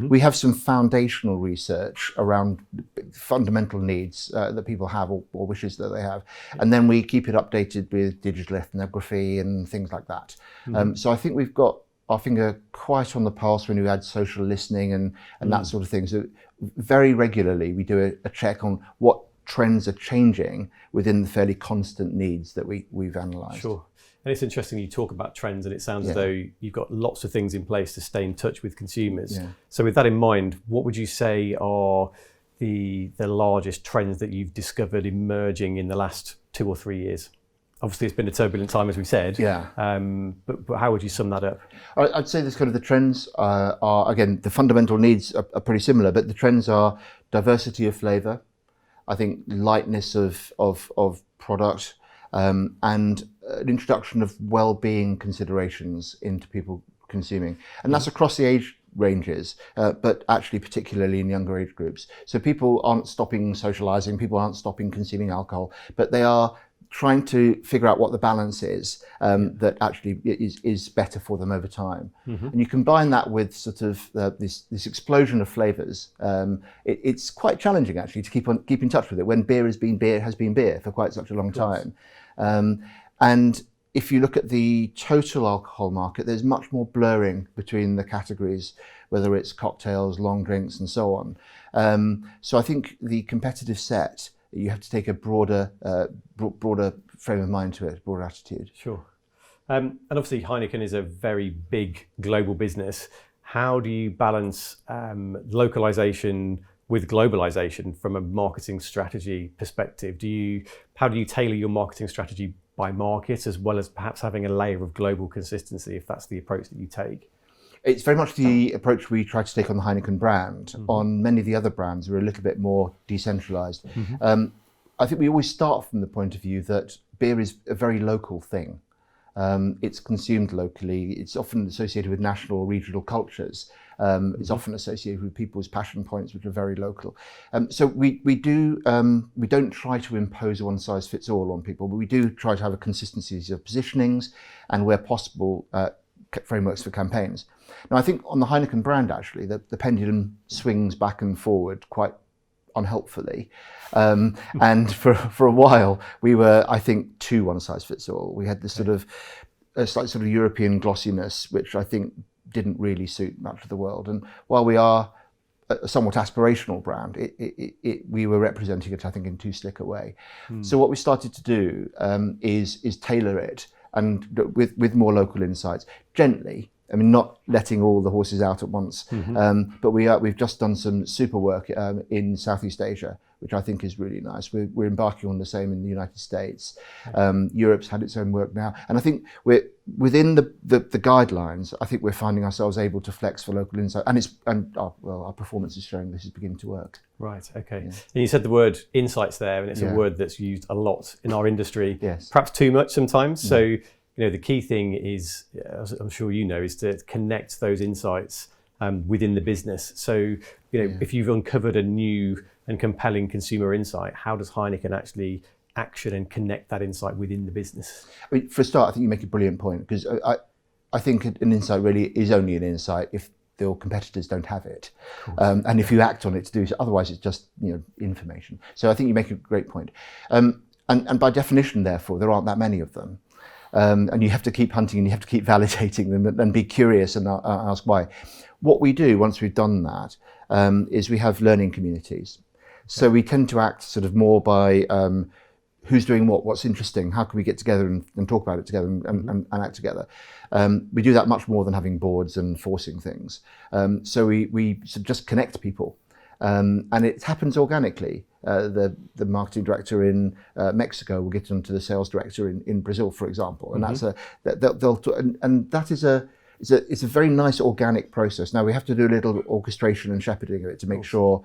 We have some foundational research around fundamental needs that people have or wishes that they have. And then we keep it updated with digital ethnography and things like that. So I think we've got our finger quite on the pulse when we add social listening and that sort of thing. So very regularly we do a check on what trends are changing within the fairly constant needs that we've analysed. Sure. And it's interesting you talk about trends, and it sounds as though you've got lots of things in place to stay in touch with consumers. So with that in mind, what would you say are the largest trends that you've discovered emerging in the last 2 or 3 years? Obviously, it's been a turbulent time, as we said. But how would you sum that up? I'd say this kind of the trends are, again, the fundamental needs are pretty similar, but the trends are diversity of flavour, I think lightness of product, and an introduction of well-being considerations into people consuming. And that's across the age ranges, but actually particularly in younger age groups. So people aren't stopping socialising, people aren't stopping consuming alcohol, but they are trying to figure out what the balance is that actually is better for them over time. And you combine that with sort of this explosion of flavours. It's quite challenging actually to keep in touch with it when beer has been beer for quite such a long time. And if you look at the total alcohol market, there's much more blurring between the categories, whether it's cocktails, long drinks, and so on. So I think the competitive set, you have to take a broader frame of mind to it, broader attitude. Sure. And obviously Heineken is a very big global business. How do you balance localization with globalization from a marketing strategy perspective? How do you tailor your marketing strategy by market, as well as perhaps having a layer of global consistency, if that's the approach that you take? It's very much the approach we try to take on the Heineken brand. On many of the other brands, we're a little bit more decentralized. I think we always start from the point of view that beer is a very local thing. It's consumed locally. It's often associated with national or regional cultures. It's often associated with people's passion points, which are very local. So we don't try to impose a one-size-fits-all on people, but we do try to have a consistency of positionings and, where possible, frameworks for campaigns. Now, I think on the Heineken brand, actually, the pendulum swings back and forward quite unhelpfully. And for a while, we were, I think, too one-size-fits-all. We had this sort of a slight sort of European glossiness, which I think didn't really suit much of the world. And while we are a somewhat aspirational brand, we were representing it, I think, in too slick a way. So what we started to do is tailor it, and with more local insights, gently, I mean, not letting all the horses out at once, but we've just done some super work in Southeast Asia, which I think is really nice. We're embarking on the same in the United States. Europe's had its own work now, and I think we're within the guidelines. I think we're finding ourselves able to flex for local insight, and our performance is showing this is beginning to work. Right. Okay. Yeah. And you said the word insights there, and it's a word that's used a lot in our industry. Yes. Perhaps too much sometimes. So the key thing is, as I'm sure you know, is to connect those insights within the business. So if you've uncovered a new and compelling consumer insight, how does Heineken actually action and connect that insight within the business? I mean, for a start, I think you make a brilliant point, because I think an insight really is only an insight if your competitors don't have it, and if you act on it to do so. Otherwise, it's just information. So I think you make a great point, and by definition, therefore, there aren't that many of them, and you have to keep hunting and you have to keep validating them and be curious and ask why. What we do once we've done that is we have learning communities. So we tend to act sort of more by who's doing what's interesting, how can we get together and talk about it together and act together. We do that much more than having boards and forcing things. So we just connect people, and it happens organically. The marketing director in Mexico will get onto the sales director in Brazil, for example, and it's a very nice organic process. Now we have to do a little orchestration and shepherding of it to make sure.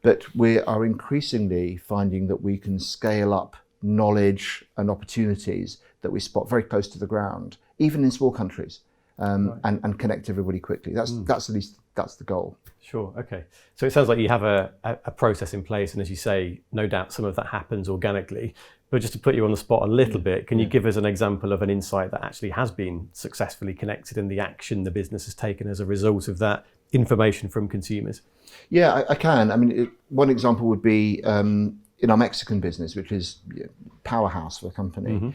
But we are increasingly finding that we can scale up knowledge and opportunities that we spot very close to the ground, even in small countries, and connect everybody quickly. That's at least the goal. Sure. Okay. So it sounds like you have a process in place, and as you say, no doubt some of that happens organically. But just to put you on the spot a little bit, can you give us an example of an insight that actually has been successfully connected and the action the business has taken as a result of that information from consumers? Yeah, I can. I mean, one example would be in our Mexican business, which is powerhouse for the company.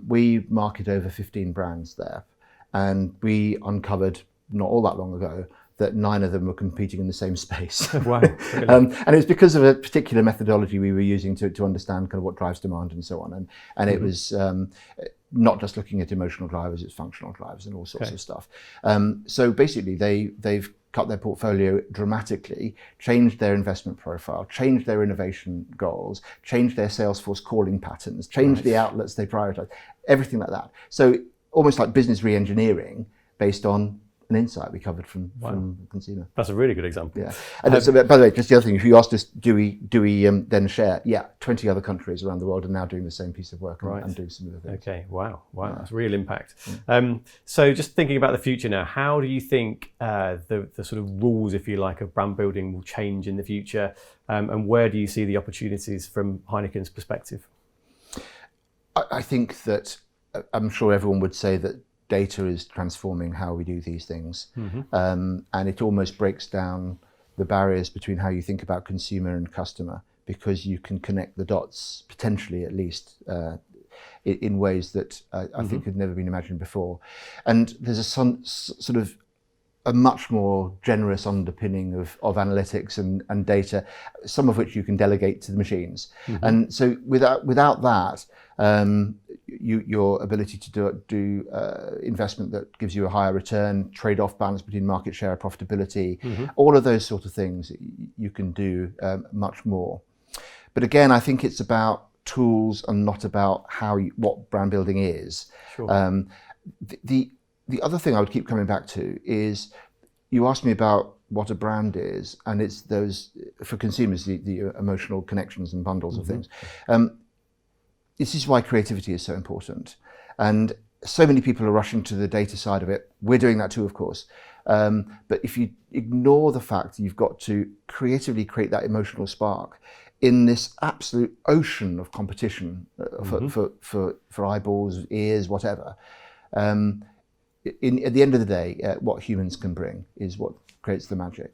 We market over 15 brands there, and we uncovered not all that long ago that 9 of them were competing in the same space. Wow. And it's because of a particular methodology we were using to understand kind of what drives demand and so on. And it was not just looking at emotional drivers, it's functional drivers and all sorts of stuff. So basically they've cut their portfolio dramatically, changed their investment profile, changed their innovation goals, changed their sales force calling patterns, changed the outlets they prioritize, everything like that. So almost like business re-engineering based on an insight we covered from the consumer. That's a really good example. Yeah. And so, by the way, just the other thing, if you asked us, do we then share? Yeah, 20 other countries around the world are now doing the same piece of work and doing similar things. Okay. Wow. That's real impact. So just thinking about the future now, how do you think the sort of rules, if you like, of brand building will change in the future, and where do you see the opportunities from Heineken's perspective? I think that I'm sure everyone would say that data is transforming how we do these things, and it almost breaks down the barriers between how you think about consumer and customer, because you can connect the dots, potentially at least, in ways that I think had never been imagined before. And there's a sort of a much more generous underpinning of analytics and data, some of which you can delegate to the machines. And so without that, your ability to do investment that gives you a higher return, trade-off balance between market share, profitability, all of those sort of things you can do much more. But again, I think it's about tools and not about what brand building is. Sure. The other thing I would keep coming back to is, you asked me about what a brand is, and it's those, for consumers, the emotional connections and bundles of things. This is why creativity is so important. And so many people are rushing to the data side of it. We're doing that too, of course. But if you ignore the fact that you've got to creatively create that emotional spark in this absolute ocean of competition for eyeballs, ears, whatever, at the end of the day, what humans can bring is what creates the magic.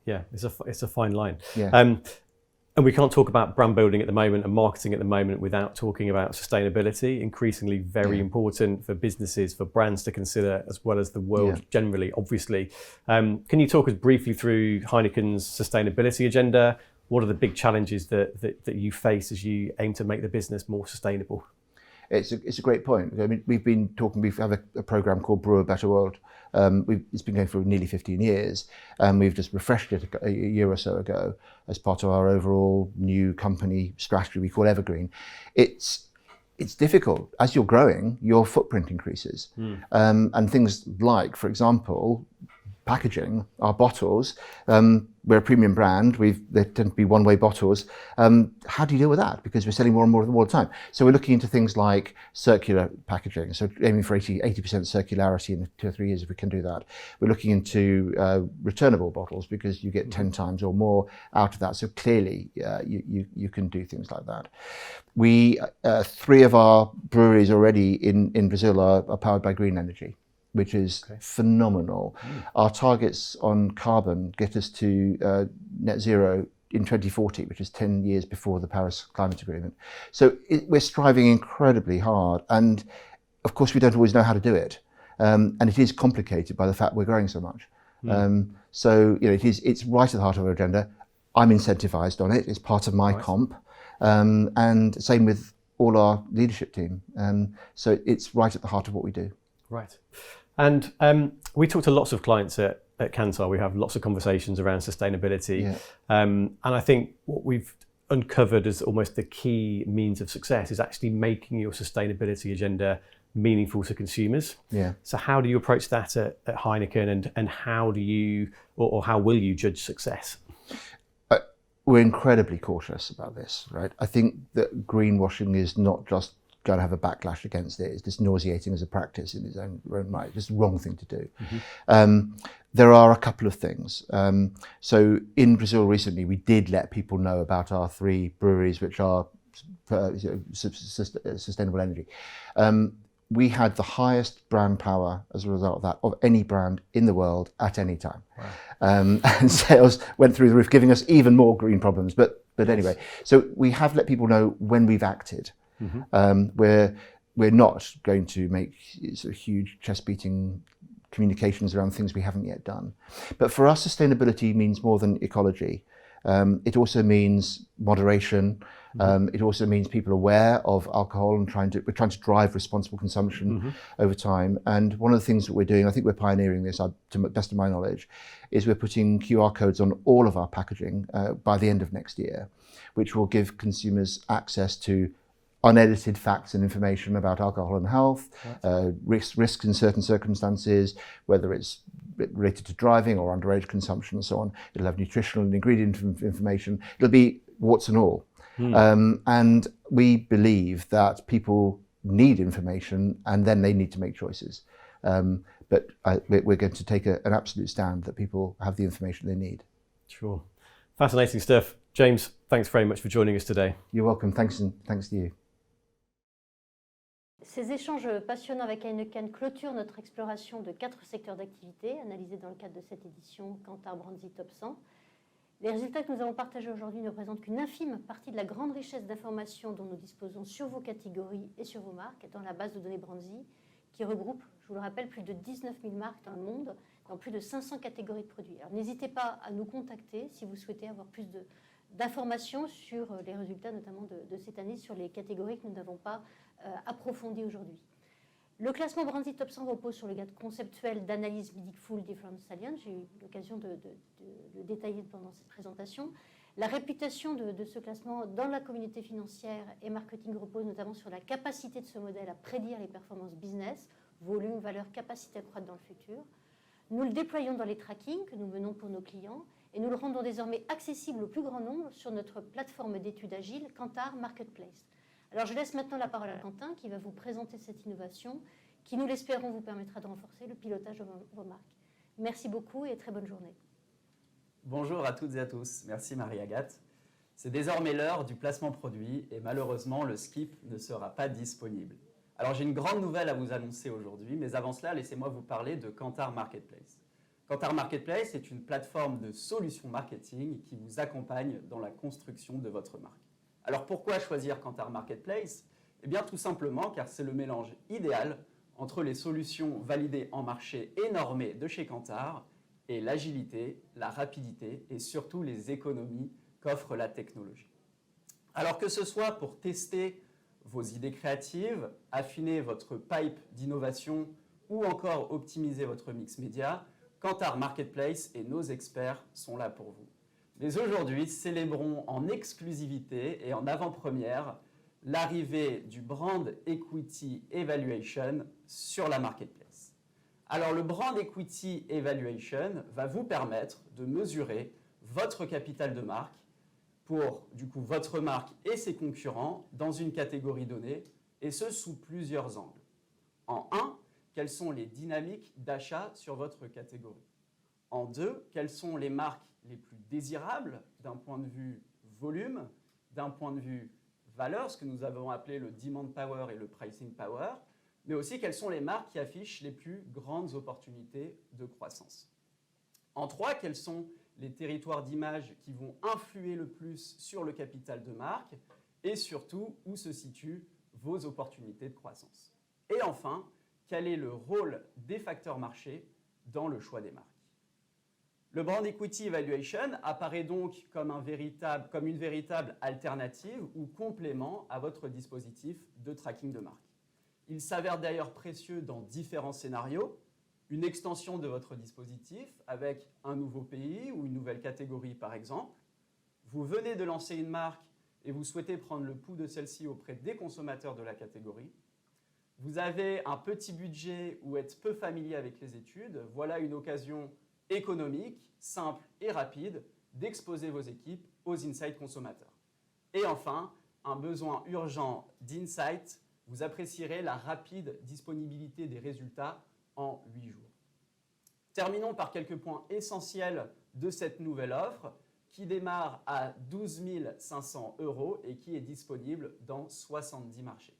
Yeah, it's a fine line. Yeah. And we can't talk about brand building at the moment and marketing at the moment without talking about sustainability, increasingly very important for businesses, for brands to consider, as well as the world generally, obviously. Can you talk us briefly through Heineken's sustainability agenda? What are the big challenges that you face as you aim to make the business more sustainable? it's a great point. I mean, we have a program called Brew a Better World. It's been going for nearly 15 years, and we've just refreshed it a year or so ago as part of our overall new company strategy we call Evergreen. It's difficult. As you're growing, your footprint increases. And things like, for example, packaging, our bottles, we're a premium brand, they tend to be one-way bottles. How do you deal with that? Because we're selling more and more all the time. So we're looking into things like circular packaging, so aiming for 80% circularity in 2 or 3 years if we can do that. We're looking into returnable bottles because you get 10 times or more out of that. So clearly you can do things like that. 3 of our breweries already in Brazil are powered by green energy, which is phenomenal. Our targets on carbon get us to net zero in 2040, which is 10 years before the Paris Climate Agreement. So we're striving incredibly hard, and of course we don't always know how to do it. And it is complicated by the fact we're growing so much. So it's right at the heart of our agenda. I'm incentivized on it, it's part of my comp. And same with all our leadership team. So it's right at the heart of what we do. Right. And we talk to lots of clients at Kantar. We have lots of conversations around sustainability. And I think what we've uncovered as almost the key means of success is actually making your sustainability agenda meaningful to consumers. So how do you approach that at Heineken, and how do you, or how will you judge success? We're incredibly cautious about this, right? I think that greenwashing is not just going to have a backlash against it. It's just nauseating as a practice in its own right. It's the wrong thing to do. There are a couple of things. So in Brazil recently, we did let people know about our 3 breweries, which are sustainable energy. We had the highest brand power as a result of that of any brand in the world at any time. And sales went through the roof, giving us even more green problems. But anyway, so we have let people know when we've acted. We're not going to make sort of huge chest-beating communications around things we haven't yet done. But for us, sustainability means more than ecology. It also means moderation. It also means people aware of alcohol and we're trying to drive responsible consumption over time. And one of the things that we're doing, I think we're pioneering this to the best of my knowledge, is we're putting QR codes on all of our packaging by the end of next year, which will give consumers access to unedited facts and information about alcohol and health, risks in certain circumstances, whether it's related to driving or underage consumption and so on. It'll have nutritional and ingredient information. It'll be warts and all. And we believe that people need information and then they need to make choices. But we're going to take an absolute stand that people have the information they need. Sure. Fascinating stuff. James, thanks very much for joining us today. You're welcome. Thanks to you. Ces échanges passionnants avec Heineken clôturent notre exploration de 4 secteurs d'activité analysés dans le cadre de cette édition Kantar Brandy Top 100. Les résultats que nous allons partager aujourd'hui ne représentent qu'une infime partie de la grande richesse d'informations dont nous disposons sur vos catégories et sur vos marques dans la base de données Brandy, qui regroupe, je vous le rappelle, plus de 19 000 marques dans le monde, dans plus de 500 catégories de produits. Alors n'hésitez pas à nous contacter si vous souhaitez avoir plus d'informations sur les résultats, notamment de cette année, sur les catégories que nous n'avons pas approfondies aujourd'hui. Le classement Brandy Top 100 repose sur le guide conceptuel d'analyse Meaningful Different Salience. J'ai eu l'occasion de le détailler pendant cette présentation. La réputation de ce classement dans la communauté financière et marketing repose notamment sur la capacité de ce modèle à prédire les performances business, volume, valeur, capacité à croître dans le futur. Nous le déployons dans les trackings que nous menons pour nos clients et nous le rendons désormais accessible au plus grand nombre sur notre plateforme d'études agiles Kantar Marketplace. Alors je laisse maintenant la parole à Quentin qui va vous présenter cette innovation qui, nous l'espérons, vous permettra de renforcer le pilotage de vos marques. Merci beaucoup et très bonne journée. Bonjour à toutes et à tous. Merci Marie-Agathe. C'est désormais l'heure du placement produit et malheureusement le skip ne sera pas disponible. Alors j'ai une grande nouvelle à vous annoncer aujourd'hui, mais avant cela, laissez-moi vous parler de Kantar Marketplace. Kantar Marketplace est une plateforme de solutions marketing qui vous accompagne dans la construction de votre marque. Alors pourquoi choisir Kantar Marketplace? Eh bien tout simplement car c'est le mélange idéal entre les solutions validées en marché et normées de chez Kantar et l'agilité, la rapidité et surtout les économies qu'offre la technologie. Alors que ce soit pour tester vos idées créatives, affiner votre pipe d'innovation ou encore optimiser votre mix média, Kantar Marketplace et nos experts sont là pour vous. Mais aujourd'hui, célébrons en exclusivité et en avant-première l'arrivée du Brand Equity Evaluation sur la Marketplace. Alors le Brand Equity Evaluation va vous permettre de mesurer votre capital de marque pour du coup votre marque et ses concurrents dans une catégorie donnée, et ce sous plusieurs angles. En 1, quelles sont les dynamiques d'achat sur votre catégorie? En 2, quelles sont les marques les plus désirables d'un point de vue volume, d'un point de vue valeur, ce que nous avons appelé le demand power et le pricing power, mais aussi quelles sont les marques qui affichent les plus grandes opportunités de croissance. En 3, quels sont les territoires d'image qui vont influer le plus sur le capital de marque et surtout où se situent vos opportunités de croissance. Et enfin, quel est le rôle des facteurs marchés dans le choix des marques. Le Brand Equity Evaluation apparaît donc comme une véritable alternative ou complément à votre dispositif de tracking de marque. Il s'avère d'ailleurs précieux dans différents scénarios, une extension de votre dispositif avec un nouveau pays ou une nouvelle catégorie par exemple. Vous venez de lancer une marque et vous souhaitez prendre le pouls de celle-ci auprès des consommateurs de la catégorie. Vous avez un petit budget ou êtes peu familier avec les études. Voilà une occasion économique, simple et rapide d'exposer vos équipes aux insights consommateurs. Et enfin, un besoin urgent d'insight. Vous apprécierez la rapide disponibilité des résultats en 8 jours. Terminons par quelques points essentiels de cette nouvelle offre qui démarre à 12 500 € et qui est disponible dans 70 marchés.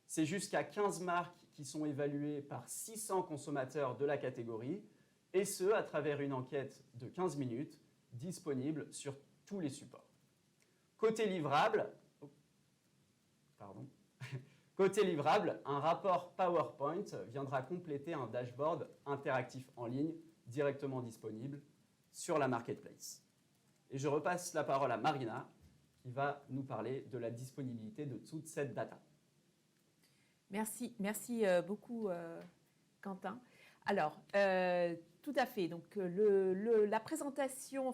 C'est jusqu'à 15 marques qui sont évaluées par 600 consommateurs de la catégorie, et ce, à travers une enquête de 15 minutes disponible sur tous les supports. Côté livrable, un rapport PowerPoint viendra compléter un dashboard interactif en ligne directement disponible sur la Marketplace. Et je repasse la parole à Marina qui va nous parler de la disponibilité de toute cette data. Merci beaucoup Quentin. Alors, tout à fait. Donc, la présentation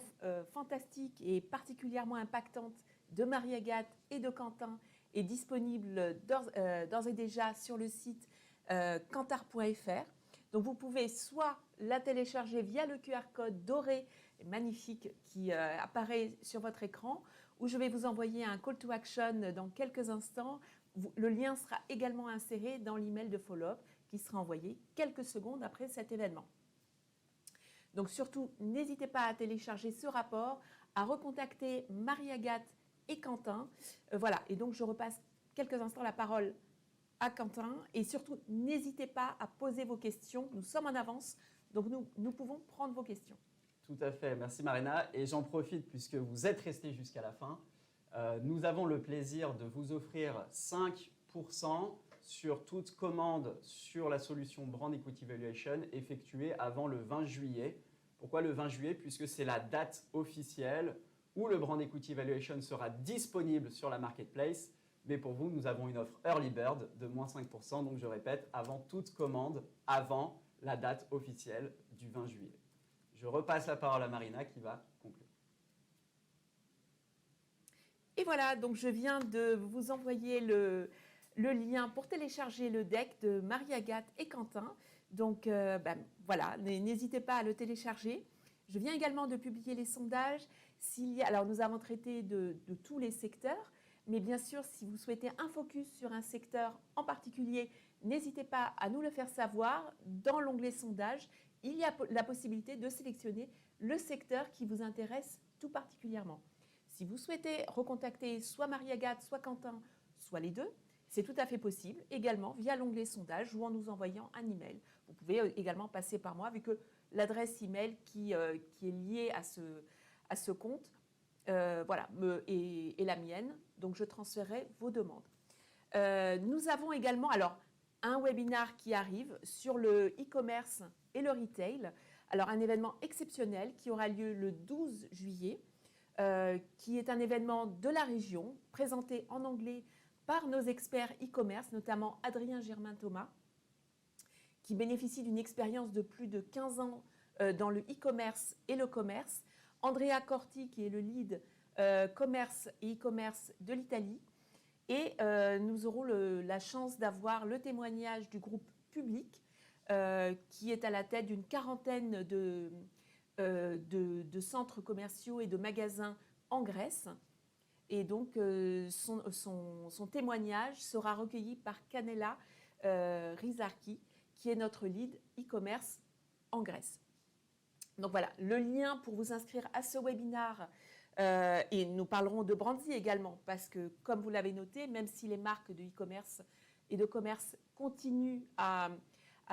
fantastique et particulièrement impactante de Marie-Agathe et de Quentin est disponible d'ores et déjà sur le site kantar.fr. Donc, vous pouvez soit la télécharger via le QR code doré, magnifique, qui apparaît sur votre écran, ou je vais vous envoyer un call to action dans quelques instants. Le lien sera également inséré dans l'email de follow-up qui sera envoyé quelques secondes après cet événement. Donc surtout, n'hésitez pas à télécharger ce rapport, à recontacter Marie-Agathe et Quentin. Voilà, et donc je repasse quelques instants la parole à Quentin. Et surtout, n'hésitez pas à poser vos questions. Nous sommes en avance, donc nous pouvons prendre vos questions. Tout à fait, merci Marina. Et j'en profite puisque vous êtes restés jusqu'à la fin. Nous avons le plaisir de vous offrir 5% sur toute commande sur la solution Brand Equity Evaluation effectuée avant le 20 juillet. Pourquoi le 20 juillet? Puisque c'est la date officielle où le Brand Equity Evaluation sera disponible sur la Marketplace. Mais pour vous, nous avons une offre Early Bird de moins 5%. Donc je répète, avant toute commande, avant la date officielle du 20 juillet. Je repasse la parole à Marina qui va conclure. Et voilà, donc je viens de vous envoyer le lien pour télécharger le deck de Marie-Agathe et Quentin. Donc voilà, n'hésitez pas à le télécharger. Je viens également de publier les sondages. Alors nous avons traité de tous les secteurs, mais bien sûr, si vous souhaitez un focus sur un secteur en particulier, n'hésitez pas à nous le faire savoir. Dans l'onglet sondages, il y a la possibilité de sélectionner le secteur qui vous intéresse tout particulièrement. Si vous souhaitez recontacter soit Marie-Agathe, soit Quentin, soit les deux, c'est tout à fait possible, également via l'onglet sondage ou en nous envoyant un email. Vous pouvez également passer par moi, vu que l'adresse email qui est liée à ce compte voilà, est la mienne, donc je transférerai vos demandes. Nous avons également un webinaire qui arrive sur le e-commerce et le retail. Alors un événement exceptionnel qui aura lieu le 12 juillet, qui est un événement de la région, présenté en anglais par nos experts e-commerce, notamment Adrien Germain-Thomas, qui bénéficie d'une expérience de plus de 15 ans dans le e-commerce et le commerce, Andrea Corti, qui est le lead commerce et e-commerce de l'Italie, et nous aurons la chance d'avoir le témoignage du groupe Public, qui est à la tête d'une quarantaine de centres commerciaux et de magasins en Grèce. Et donc, son témoignage sera recueilli par Canella Rizarki, qui est notre lead e-commerce en Grèce. Donc voilà, le lien pour vous inscrire à ce webinaire, et nous parlerons de Brandy également, parce que comme vous l'avez noté, même si les marques de e-commerce et de commerce continuent à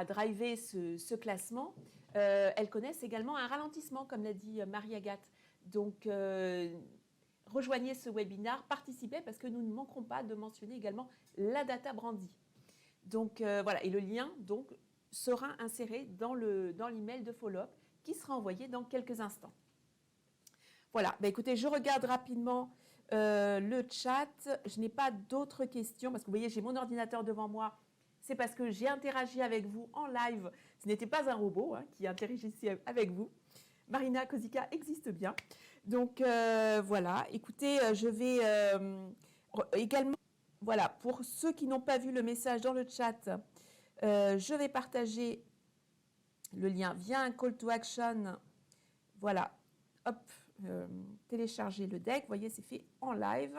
driver ce classement, elles connaissent également un ralentissement, comme l'a dit Marie-Agathe. Donc, rejoignez ce webinaire, participez, parce que nous ne manquerons pas de mentionner également la data Brandy. Donc, voilà, et le lien donc, sera inséré dans l'email de follow-up qui sera envoyé dans quelques instants. Voilà, bah, écoutez, je regarde rapidement le chat. Je n'ai pas d'autres questions, parce que vous voyez, j'ai mon ordinateur devant moi. C'est parce que j'ai interagi avec vous en live. Ce n'était pas un robot qui interagissait avec vous. Marina Kozica existe bien. Donc, voilà, écoutez, je vais également, voilà, pour ceux qui n'ont pas vu le message dans le chat, je vais partager le lien via un call to action. Voilà, hop, télécharger le deck. Vous voyez, c'est fait en live.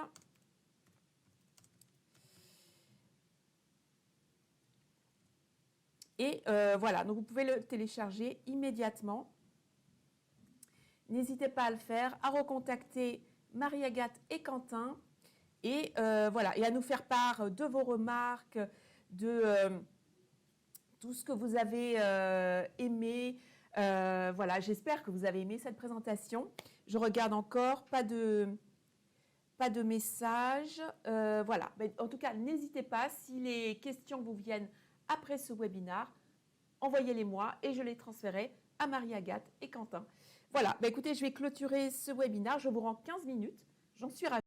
Et voilà, donc vous pouvez le télécharger immédiatement. N'hésitez pas à le faire, à recontacter Marie-Agathe et Quentin. Et voilà, et à nous faire part de vos remarques, de tout ce que vous avez aimé. Voilà, j'espère que vous avez aimé cette présentation. Je regarde encore, pas de messages. Voilà, mais en tout cas, n'hésitez pas, si les questions vous viennent après ce webinaire, envoyez-les-moi et je les transférerai à Marie-Agathe et Quentin. Voilà, bah écoutez, je vais clôturer ce webinaire. Je vous rends 15 minutes. J'en suis ravie.